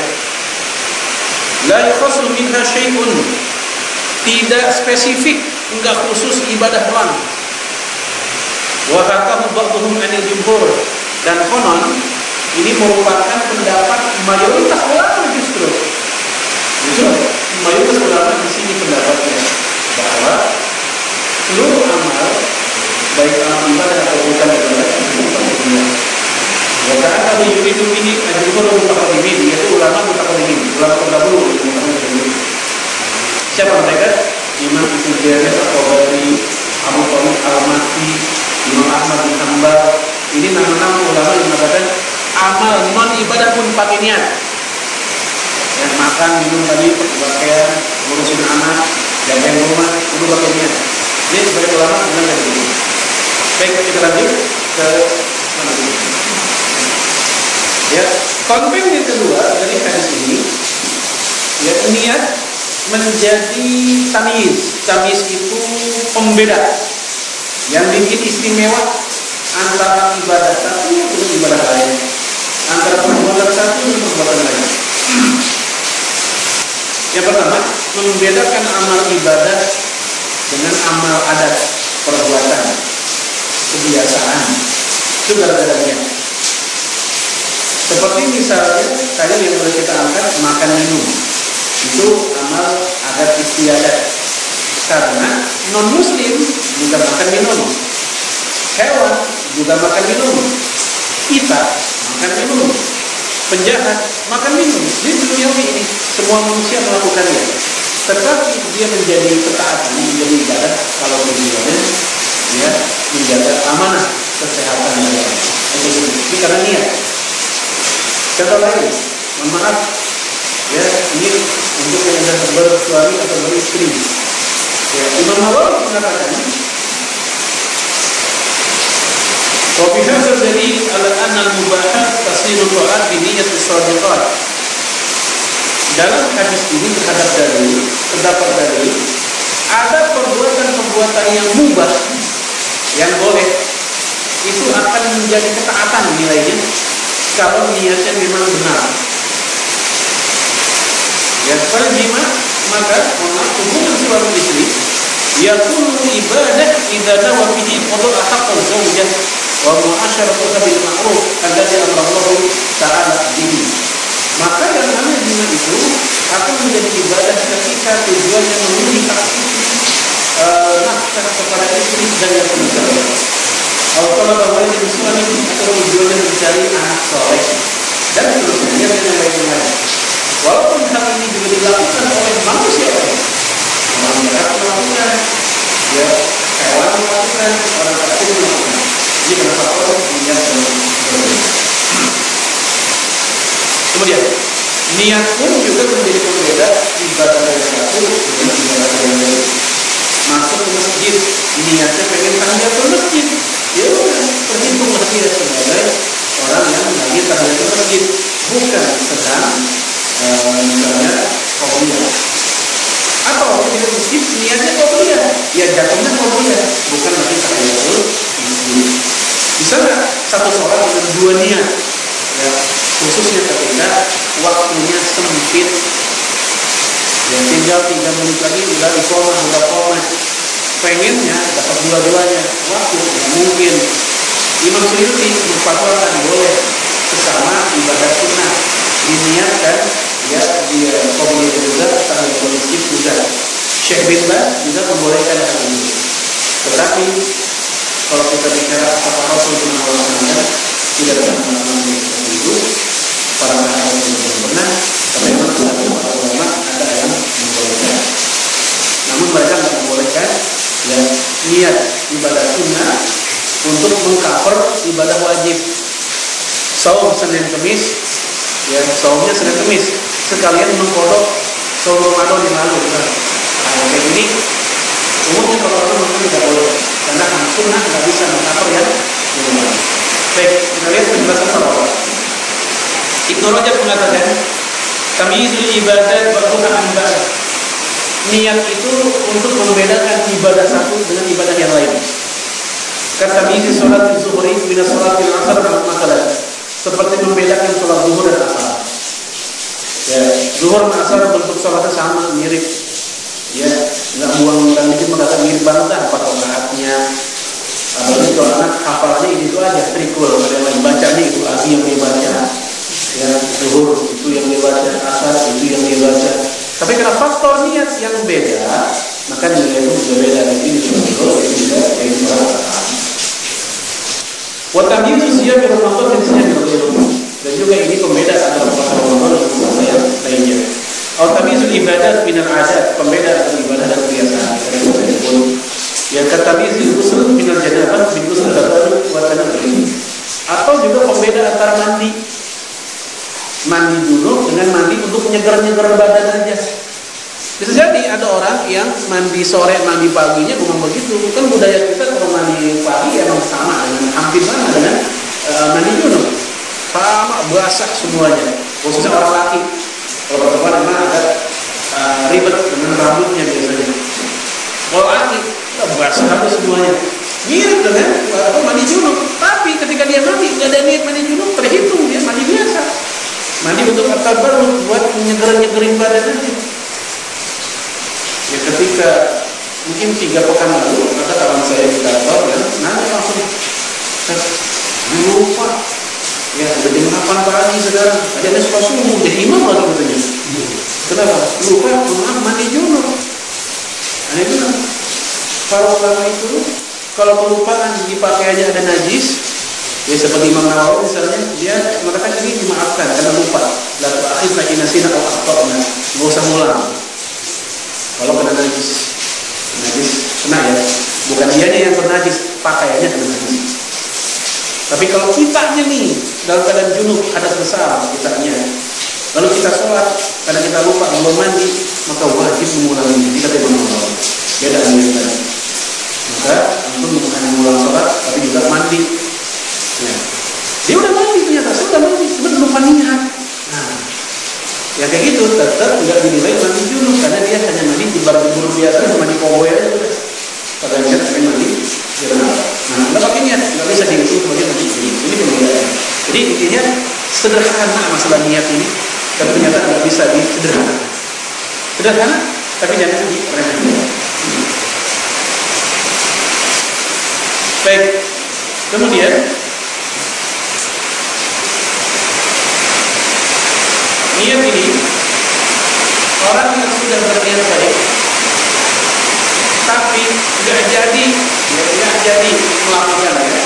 Speaker 1: La yukhassu minha syai'un. Tidak spesifik, enggak khusus ibadah doang. Wa hakahu ba'dhum 'anil jumhur, dan konon ini merupakan pendapat mayoritas ulama justru mayoritas ulama di sini pendapatnya bahwa seluruh amal baik amal ibadah atau bukan ibadah itu pentingnya. Karena kalau yuridu ini ajrul mutaqaddimin, yaitu ulama mutaqaddimin, ulama terdahulu. Siapa mereka? Imam Ibnu Jarir At-Tabari, Abu Thalib Al-Makki, Imam Ahmad bin Hanbal. Ini nama-nama ulama yang mengatakan amal non ibadah pun pakai niat. Yang makan, minum tadi, pakaian, ngurusin anak, jagain rumah, kudu pakai niat. Ini sebagai ulama bilang kayak begini. Baik, kita lanjut ke mana dulu? Ya, konten yang kedua dari hadis ini, ya niat menjadi tamyiz. Tamyiz itu pembeda yang bikin istimewa antara ibadah satu dengan ibadah lain, antara perbuatan satu dengan perbuatan lain. Yang pertama, membedakan amal ibadah dengan amal adat, perbuatan, kebiasaan. Itu gara-gara niat. Seperti misalnya tadi yang sudah kita angkat, makan minum. Itu amal adat istiadat. Karena non-muslim juga makan minum, hewan juga makan minum, kita makan minum, penjahat makan minum. Di dunia ini semua manusia melakukannya. Tetapi dia menjadi ketaatan, menjadi ibadah kalau tujuannya dia menjaga amanah kesehatan negara. Ini karena niat. Contoh lain, mohon maaf, ya ini untuk yang sudah bersuami atau beristri. Ya, Imam Nawawi mengatakan, wa fi hadzal dalil ala anna al-mubahat tasiru ta'at bi niyyati shadiqat. Dalam hadis ini terdapat dalil ada perbuatan-perbuatan yang mubah yang boleh itu akan menjadi ketaatan nilainya kalau niatnya memang benar. Ya, kalau jima maka hubungan suami istri yakunu ibadah idza nawa bihi qada haqq az-zawjah wa mu'asharatuha bil ma'ruf alladhi amara Allah ta'ala bihi. Maka yang namanya jima itu akan menjadi ibadah ketika tujuannya memenuhi hak nafkah kepada istri dan yang semisal. Kalau bahwa jadi suami atau tujuannya mencari anak soleh dan seterusnya yang lain-lain. Walaupun hal ini juga dilakukan oleh manusia lain, orang jahat melakukan, ya hewan melakukan, orang kafir melakukan. Jadi kenapa orang niat berbeda? Kemudian niat pun juga menjadi pembeda ibadah yang satu dengan ibadah yang lain. Masuk ke masjid, niatnya pengen tahiyat ke masjid, ya udah terhitunglah dia sebagai orang yang lagi tahiyat ke masjid, bukan sedang misalnya qobliyah. Atau di masjid niatnya qobliyah, ya jatuhnya qobliyah, bukan lagi tahiyatul masjid. Bisa nggak satu sholat dengan dua niat? Ya, khususnya ketika waktunya sempit, ya tinggal 3 menit lagi udah iqamah, pengennya dapat dua-duanya, waktu ya mungkin. Imam Suyuti memfatwakan boleh sesama ibadah sunnah diniatkan, ya dia qobliyah juga, tahiyatul masjid juga. Syekh bin Baz juga membolehkan hal ini. Tetapi kalau kita bicara apa Rasulullah SAW tidak pernah melakukan seperti itu, para sahabat tidak pernah, tapi memang para ulama ada yang membolehkan. Namun mereka tidak membolehkan ya niat ibadah sunnah untuk mengcover ibadah wajib. Saum Senin Kemis, ya saumnya Senin Kemis, sekalian mengkodok saum Ramadan yang lalu. Nah, kayak ini umumnya kalau orang mungkin tidak boleh, karena sunnah nggak bisa mengcover yang wajib. Baik, kita lihat penjelasan Nawawi. Ibnu Rajab mengatakan, tamyizul ibadat ba'dha an ba'd. Niat itu untuk membedakan ibadah satu dengan ibadah yang lain. Kata tamyiz salat zuhri min salat al-asr masalah. Seperti membedakan salat zuhur dan asar. Ya, zuhur dan asar bentuk salatnya sama, mirip. Ya, enggak buang dan dikit mengatakan mirip banget apa rakaatnya. Apalagi kalau anak hafalnya itu aja, trikul, ada yang lain bacanya itu lagi yang dia baca, ya zuhur itu yang dia baca, asar itu yang dia baca. Tapi karena faktor niat yang beda, maka nilai itu juga beda. Ini juga itu juga yang diperhatikan. Watamyiz siyam Ramadan dan siyam Ramadan, dan juga ini pembeda antara puasa Ramadan dan puasa yang lainnya. Watamyizul ibadat min al-adat, pembeda antara ibadah dan kebiasaan. Yang kata tamyizul usul min al-janabah min usul al-badan wa tanawwur. Atau juga pembeda antara mandi junub dengan mandi untuk nyegar-nyegar badan aja. Bisa jadi ada orang yang mandi sore, mandi paginya bukan begitu. Kan budaya kita kalau mandi pagi emang sama dengan hampir sama dengan mandi junub. Sama basah semuanya. Khususnya orang laki. Kalau perempuan memang agak ribet dengan rambutnya biasanya. Kalau laki basah habis semuanya. Mirip dengan mandi junub. Tapi ketika dia mandi nggak ada niat mandi junub, terhitung dia mandi biasa. Mandi untuk at-tabarruk, buat nyegerin badan aja. Ya ketika mungkin 3 pekan lalu ada kawan saya di kantor dan nanya langsung, lupa, ya udah jam 8 pagi sekarang, ada suka subuh jadi imam lagi katanya. Kenapa? Lupa, maaf mandi junub. Nah itu para ulama itu kalau kelupaan dipakai aja ada najis, ya seperti Imam Nawawi misalnya, dia mengatakan ini dimaafkan karena lupa. La tu'akhidna in nasina aw akhtana. Enggak usah ngulang. Kalau kena najis kena ya. Bukan dianya yang bernajis, pakaiannya kena najis. Tapi kalau kitanya nih dalam keadaan junub, hadas besar kitanya, lalu kita sholat karena kita lupa belum mandi, maka wajib mengulangi. Jika tidak mengulang, beda dengan yang tadi. Maka antum bukan mengulang sholat, tapi juga mandi. Ya. Dia udah mandi ternyata, saya udah mandi, cuma lupa niat. Nah, ya kayak gitu, tetap tidak dinilai mandi junub karena dia hanya mandi di bar biasa, mandi koboi aja udah. Pada niat tapi mandi jangan. Nah, nggak pakai niat, nggak bisa dihitung sebagai mandi junub. Ini pembedaan. Jadi intinya sederhana masalah niat ini, tapi ternyata nggak bisa disederhanakan. Sederhana, tapi jangan diremehkan. Baik, kemudian niat ini orang yang sudah berniat baik tapi nggak jadi melakukannya,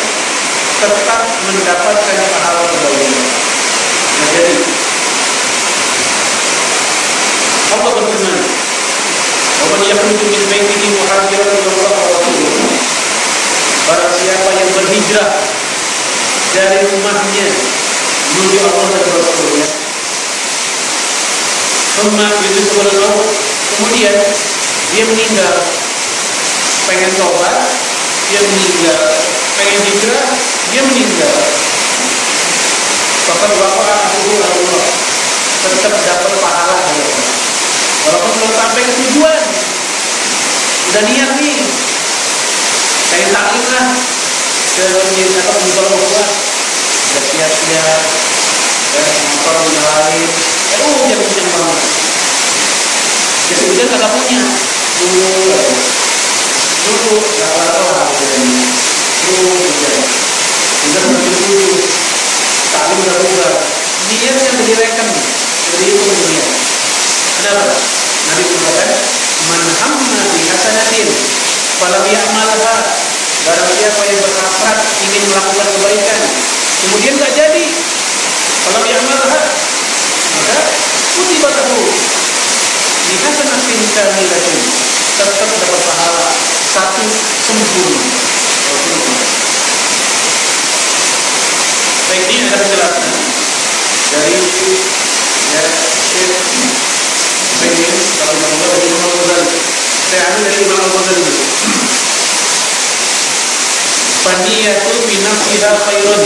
Speaker 1: tetap mendapatkan pahala kebaikan. Nggak jadi. Allah berfirman, "Wa man yakhruju min baitihi muhajiran ila Allah wa rasuluh." Barang siapa yang berhijrah dari rumahnya menuju Allah dan Rasulnya, kemudian dia meninggal, pengen tobat, dia meninggal, pengen hijrah, dia meninggal. Bahkan waqa'a Allah, tetap dapat pahala dari Allah. Walaupun belum sampai ke tujuan, udah niat nih, pengen taklim lah ke masjid atau musola gua, udah siap-siap, dan motor udah lain, hujan banget. Jadi hujan kagak punya, dulu nggak apa-apa hujan, hujan makin dulu, taklim udah berubah, niatnya udah direken, udah dihitung niat. Kenapa? Nabi mengatakan, "Man hamma bi hasanatin falam ya'malha." Barang siapa yang berhasrat ingin melakukan kebaikan, kemudian enggak jadi, falam ya'malha, maka kutiba lahu bi hasanatin kamilatin, tetap dapat pahala satu sempurna. Baik, ini ada penjelasan dari Syekh Pengen kalau menurut dari Imam Ghazali, saya ambil dari Imam Ghazali dulu. Faniyatu fi nafsiha khairun.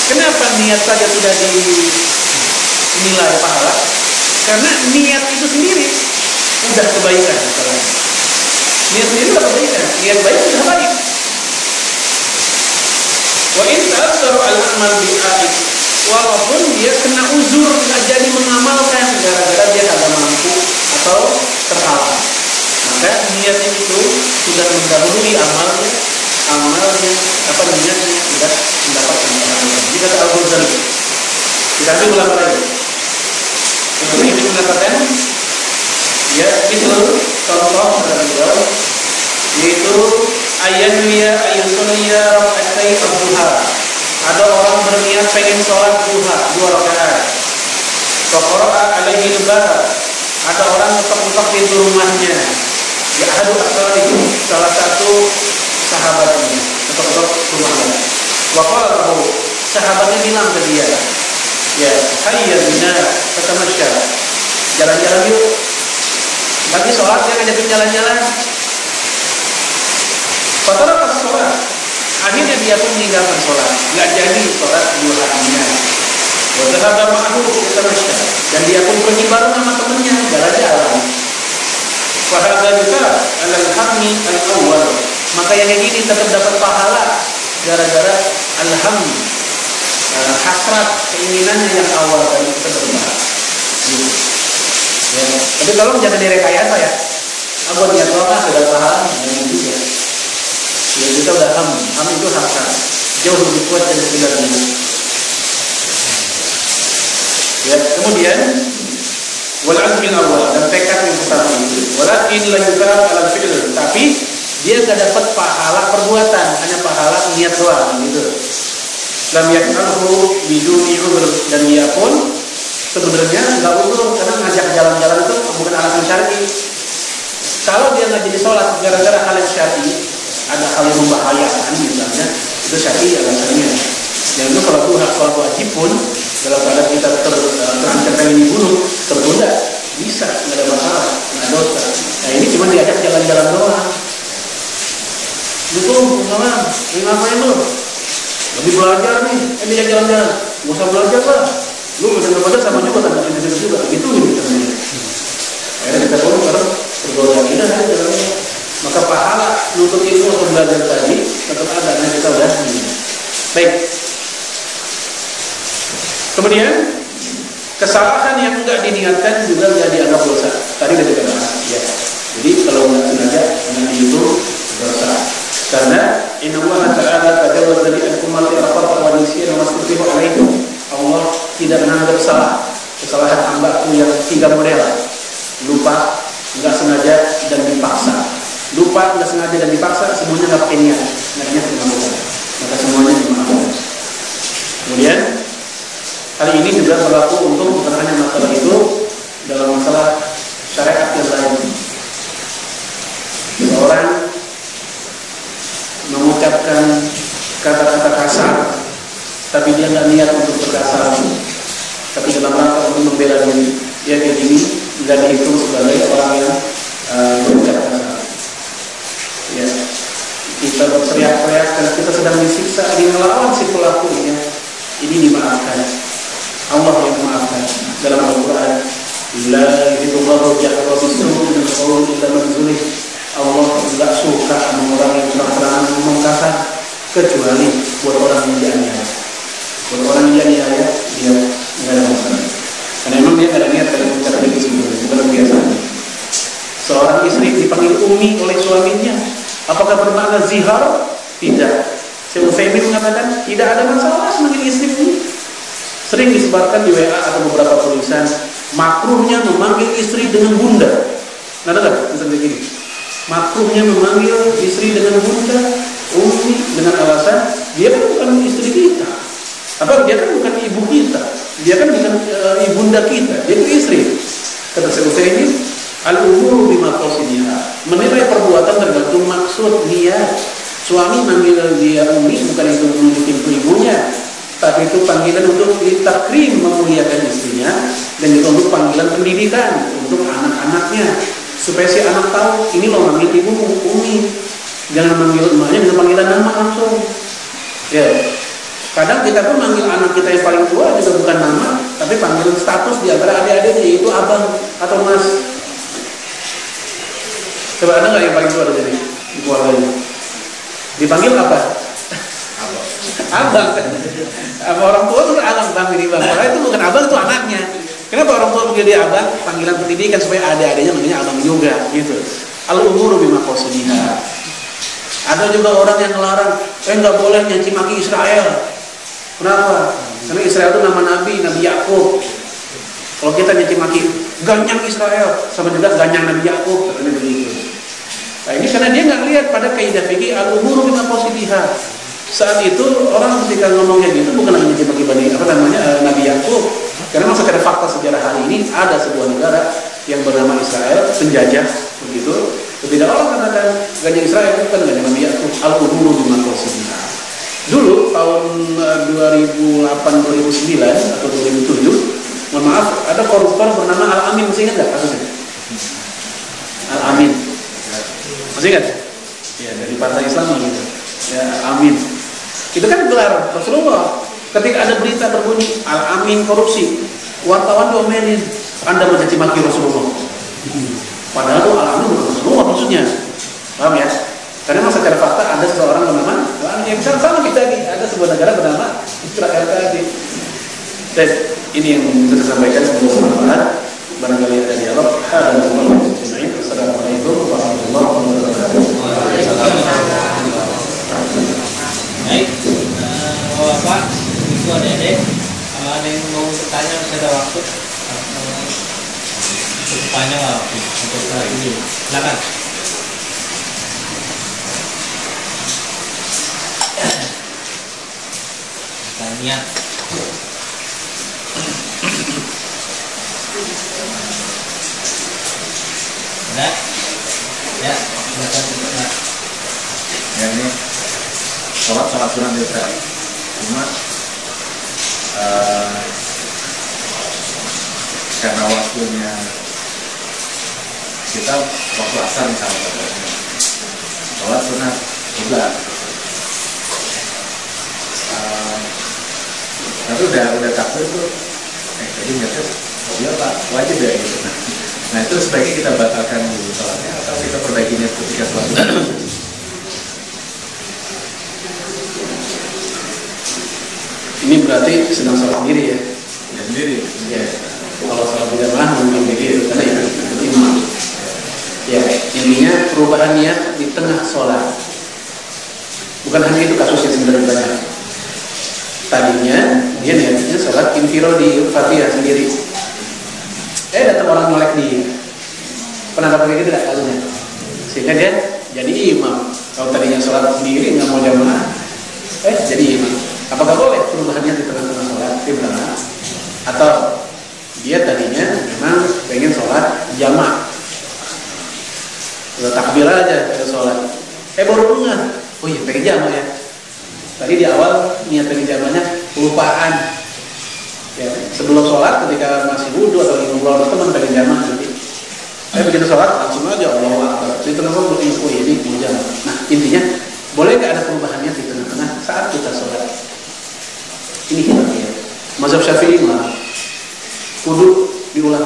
Speaker 1: Kenapa niat saja sudah dinilai pahala? Karena niat itu sendiri sudah kebaikan. Niat sendiri sudah kebaikan. Niat baik sudah baik. Wa in ta'assaru al-amal bi'aid, walaupun dia kena uzur nggak jadi mengamalkan gara-gara dia kagak mampu atau terhalang, maka niatnya itu sudah mendahului amalnya niatnya sudah mendapatkan pahala. Jika tak Al-Ghazali kita ambil ulang lagi, kemudian ini mengatakan ya itu contoh dari beliau, yaitu ayanwiya ayusuliya raka'atai ad-duha. Ada orang berniat pengen sholat duha 2 rakaat. Faqara'a alaihi al-bab. Ada orang ngetok-ngetok pintu rumahnya. Ya ahadu ashabihi, salah satu sahabatnya ngetok-ngetok rumahnya. Wa qala lahu, sahabatnya bilang ke dia, ya hayya bina tatamasya, jalan-jalan yuk. Lagi sholat dia ngajakin jalan-jalan. Fatara pas sholat, akhirnya dia pun meninggalkan sholat, nggak jadi sholat 2 harinya. Wadahaba ma'ahu yatamasya, dan dia pun pergi bareng sama temannya jalan-jalan. Fahadha juga al-hammi al-awwal, maka yang ini tetap dapat pahala gara-gara alham, hasrat keinginannya yang awal tadi terberubah. Ya. Tapi tolong jangan direkayasa ya. Aku niat sholat sudah pahala, jangan juga. Ya kita udah ham itu hasrat, jauh lebih kuat dari sekedar niat. Ya, kemudian wal azmil awal, dan tekad yang pertama itu, wa Walakin la yusab ala fi'l, tapi dia gak dapat pahala perbuatan, hanya pahala niat doang gitu. Lam yak'alhu biduni udhr, dan dia pun sebenarnya nggak udhr karena ngajak jalan-jalan itu bukan alasan syar'i. Kalau dia nggak jadi sholat gara-gara hal yang syar'i, ada hal yang membahayakan misalnya, itu syar'i alasannya. Yang itu kalau itu hak sholat wajib pun dalam keadaan kita terancam pengen dibunuh, tertunda, bisa, nggak ada masalah, nggak dosa. Nah ini cuma diajak jalan-jalan doang. Betul, ngapain? Ngapain lu? Lebih belajar nih, diajak jalan-jalan. Nggak usah belajar lah. Lu belajar sama juga kan, itu juga. Gitu gitu. Akhirnya kita pun sekarang berdoa kita saja jalannya. Maka pahala untuk ilmu atau belajar tadi tetap ada, dan kita udah. Baik. Kemudian kesalahan yang enggak diniatkan juga enggak dianggap dosa. Tadi kita bahas ya. Jadi kalau enggak sengaja nanti itu dosa. Karena innallaha ta'ala tajawaza li al-ummati al-khata wa nisyan wa mastukrihu alaihi. Allah tidak menganggap salah kesalahan hamba-Nya yang tiga model. Lupa, enggak sengaja, dan dipaksa. Lupa, enggak sengaja, dan dipaksa, semuanya enggak pakai niat. Niatnya dimaafkan. Maka semuanya dimaafkan. Kemudian hal ini juga berlaku untuk bukan hanya masalah itu, dalam masalah syariat yang lain. Seorang mengucapkan kata-kata kasar, tapi dia nggak niat untuk berkasar, tapi dalam rangka untuk membela diri, dia kayak gini nggak dihitung sebagai orang yang berucap kasar. Ya, kita berteriak-teriak karena kita sedang disiksa, melawan si pelakunya, ini dimaafkan. Allah yang memaafkan. Dalam Al-Quran, la yuhibbu jahra bis-su'i min al-qawli illa man zulim. Allah tidak suka sama orang yang terang-terangan ngomong kasar, kecuali buat orang yang dianiaya. Buat orang yang dianiaya, dia nggak ada masalah. Karena memang dia nggak ada niat dalam ucapan itu sebenarnya, bukan biasa. Seorang istri dipanggil ummi oleh suaminya, apakah bermakna zihar? Tidak. Syekh Utsaimin mengatakan tidak ada masalah memanggil istri ummi. Sering disebarkan di WA atau beberapa tulisan, makruhnya memanggil istri dengan bunda. Nah, dengar tulisan begini. Makruhnya memanggil istri dengan bunda, ummi, dengan alasan dia kan bukan istri kita. Apa? Dia kan bukan ibu kita. Dia kan bukan ibunda kita. Dia itu istri. Kata Syekh Utsaimin, al-umuru bima qasidiha. Menilai perbuatan tergantung maksud niat. Suami manggil dia ummi bukan itu menunjukin ibunya, tapi itu panggilan untuk ditakrim, memuliakan istrinya, dan itu untuk panggilan pendidikan untuk anak-anaknya, supaya si anak tahu ini loh manggil ibu ummi, jangan manggil emaknya dengan panggilan nama langsung. Ya, kadang kita pun manggil anak kita yang paling tua juga bukan nama, tapi panggilan status di antara adik-adiknya, yaitu abang atau mas. Coba ada nggak yang paling tua di sini di keluarganya? Dipanggil apa? Abang. Apa orang tua tuh abang, bang ini bang. Karena itu bukan abang, itu anaknya. Kenapa orang tua panggil dia abang? Panggilan pendidikan supaya adik-adiknya manggilnya abang juga, gitu. Al-umuru bima qasidiha. Ada juga orang yang melarang, nggak boleh nyaci maki Israel. Kenapa? Karena Israel itu nama Nabi Yakub. Kalau kita nyaci maki ganyang Israel, sama juga ganyang Nabi Yakub, katanya begitu. Nah ini karena dia nggak lihat pada kaidah fikih al-umuru bima qasidiha. Saat itu orang ketika ngomongnya gitu bukan lagi mencaci maki Nabi Yakub, karena memang secara fakta sejarah hari ini ada sebuah negara yang bernama Israel penjajah begitu. Ketika orang katakan ganyang Israel itu kan ganyang Nabi Yakub, al-umuru bima qasidiha. Dulu tahun 2008, 2009 atau 2007, mohon maaf, ada koruptor bernama Al-Amin, masih ingat nggak kasusnya? Al-Amin, masih ingat? Ya, dari Partai Islam gitu. Ya, Al-Amin. Itu kan gelar Rasulullah. Ketika ada berita berbunyi Al-Amin korupsi, wartawan diomelin, Anda mencaci maki Rasulullah. Padahal itu Al-Amin bukan Rasulullah maksudnya. Paham ya? Karena masa secara fakta ada seseorang bernama yang sama kita di ada sebuah negara bernama Israel tadi. Dan ini yang bisa saya sampaikan semoga bermanfaat. Barangkali ada dialog. Assalamualaikum warahmatullahi wabarakatuh.
Speaker 2: Baik, Bapak, Ibu, Adik-adik, kalau ada yang mau bertanya masih ada waktu. cukup panjang lah untuk saat ini. Silakan. Tanya. Ada? Ya, silakan.
Speaker 3: Ya ini sholat sunat biasa. Cuma karena waktunya kita waktu asar misalnya sholat sunat juga, tapi udah takbir tuh jadi nggak dia pak wajib ya gitu. Nah itu sebaiknya kita batalkan dulu sholatnya atau kita perbaikinya ketika sholat sunat.
Speaker 1: Ini berarti sedang sholat sendiri ya?
Speaker 3: Ya sendiri.
Speaker 1: Ya. Kalau sholat berjamaah mungkin begitu karena itu imam. Ya, intinya perubahan niat di tengah sholat. Bukan hanya itu kasusnya sebenarnya banyak. Tadinya dia niatnya sholat infirodi Fatihah sendiri. Datang orang nolak dia. Pernah dapat kayak gitu nggak kasusnya? Sehingga dia jadi imam. Kalau tadinya sholat sendiri nggak mau jamaah, jadi imam. Apakah boleh perubahannya di tengah-tengah sholat? Dia bilang, atau dia tadinya memang pengen sholat jamaah, udah takbir aja pengen sholat, baru dengar, oh iya pengen jamaah ya. Tadi di awal niat pengen jamaahnya kelupaan. Ya, sebelum sholat ketika masih wudhu atau ngobrol teman pengen jamaah nanti. Begitu sholat langsung aja Allah Akbar. Di tengah-tengah oh iya ini mau jamaah. Nah intinya boleh nggak ada perubahannya di tengah-tengah saat kita sholat? Ini hilafiyah. Mazhab Syafi'i malah kudu diulang.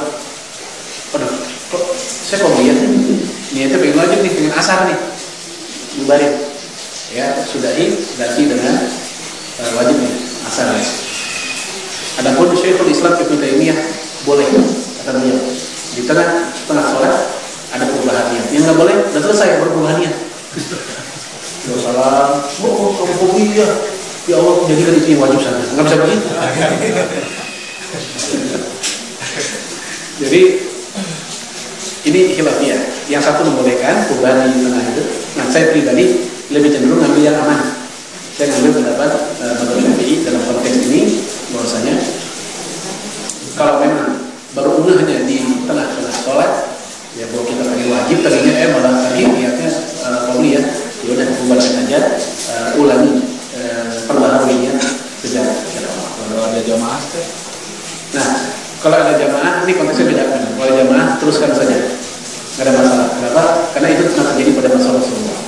Speaker 1: Aduh, kok saya kok lihat niatnya pengen wajib nih, pengen asar nih, bubarin. Ya sudahi ganti dengan wajibnya asar. Adapun Syekhul Islam Ibnu Taimiyah boleh kata beliau di tengah sholat ada perubahan niat. Yang nggak boleh udah selesai perubahan niat. Salam, kamu ya Allah, jadikan itu yang wajib sana. Nggak bisa begitu. Jadi ini khilafiyah. Yang satu membolehkan perubahan di tengah itu. Nah saya pribadi lebih cenderung ngambil yang aman. Saya ngambil pendapat Mazhab Syafi'i dalam konteks ini bahwasanya kalau memang baru hanya di tengah-tengah sholat, ya bahwa kita lagi wajib tadinya malah tadi niatnya qauli ya, udah bubarkan aja, ulangi. Perbaharuinya sejak kalau ada jamaah. Nah, kalau ada jamaah ini konteksnya beda kan. Kalau jamaah teruskan saja, nggak ada masalah. Kenapa? Karena itu pernah terjadi pada masa Rasulullah.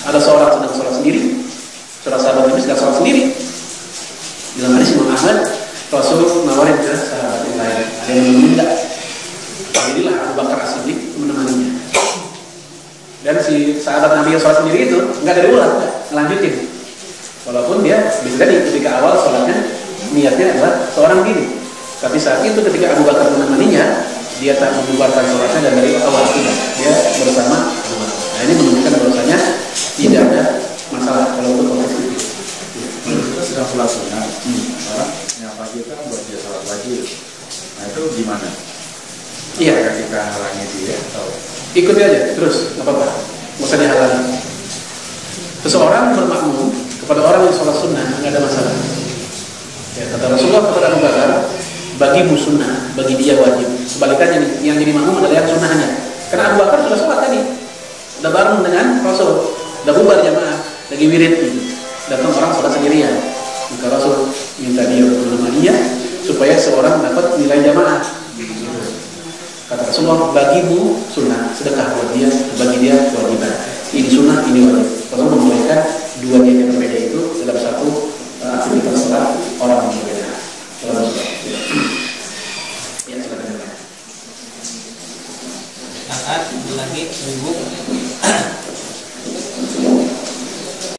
Speaker 1: Ada seorang sedang sholat sendiri, seorang sahabat Nabi sedang sholat sendiri. Dalam hadis Imam Ahmad, Rasul nawarin ke sahabat yang lain, ada yang meminta. Jadilah Abu Bakar As-Siddiq menemaninya. Dan si sahabat Nabi yang sholat sendiri itu nggak ada diulang, ngelanjutin. Walaupun dia bisa jadi ketika awal sholatnya niatnya adalah seorang diri, tapi saat itu ketika Abu Bakar menemaninya, dia tak membubarkan sholatnya dan dari awal tidak, dia bersama Abu Bakar. Nah ini menunjukkan bahwasanya tidak ada masalah kalau untuk konteks itu.
Speaker 3: Kita sedang sholat sunat, orang nyapa kita buat dia sholat wajib. Nah itu gimana?
Speaker 1: Iya.
Speaker 3: Apakah kita halangi dia atau
Speaker 1: ikuti aja terus, nggak apa-apa, nggak usah dihalangi. Seseorang bermakmum kepada orang yang sholat sunnah nggak ada masalah. Ya, kata Rasulullah kepada Abu Bakar, bagimu sunnah, bagi dia wajib. Sebalikannya nih, yang jadi makmum adalah yang sunnahnya. Karena Abu Bakar sudah sholat tadi, udah bareng dengan Rasul, udah bubar jamaah, lagi wirid. Datang orang sholat sendirian, maka Rasul minta dia untuk menemaninya supaya seorang dapat nilai jamaah. Kata Rasulullah, bagimu sunnah, sedekah buat dia, bagi dia kewajiban. Ini sunnah, ini wajib. Rasul membolehkan dua niat yang berbeda itu dalam satu aktivitas sholat orang yang berbeda. Ya, silakan.
Speaker 2: Saat lagi sibuk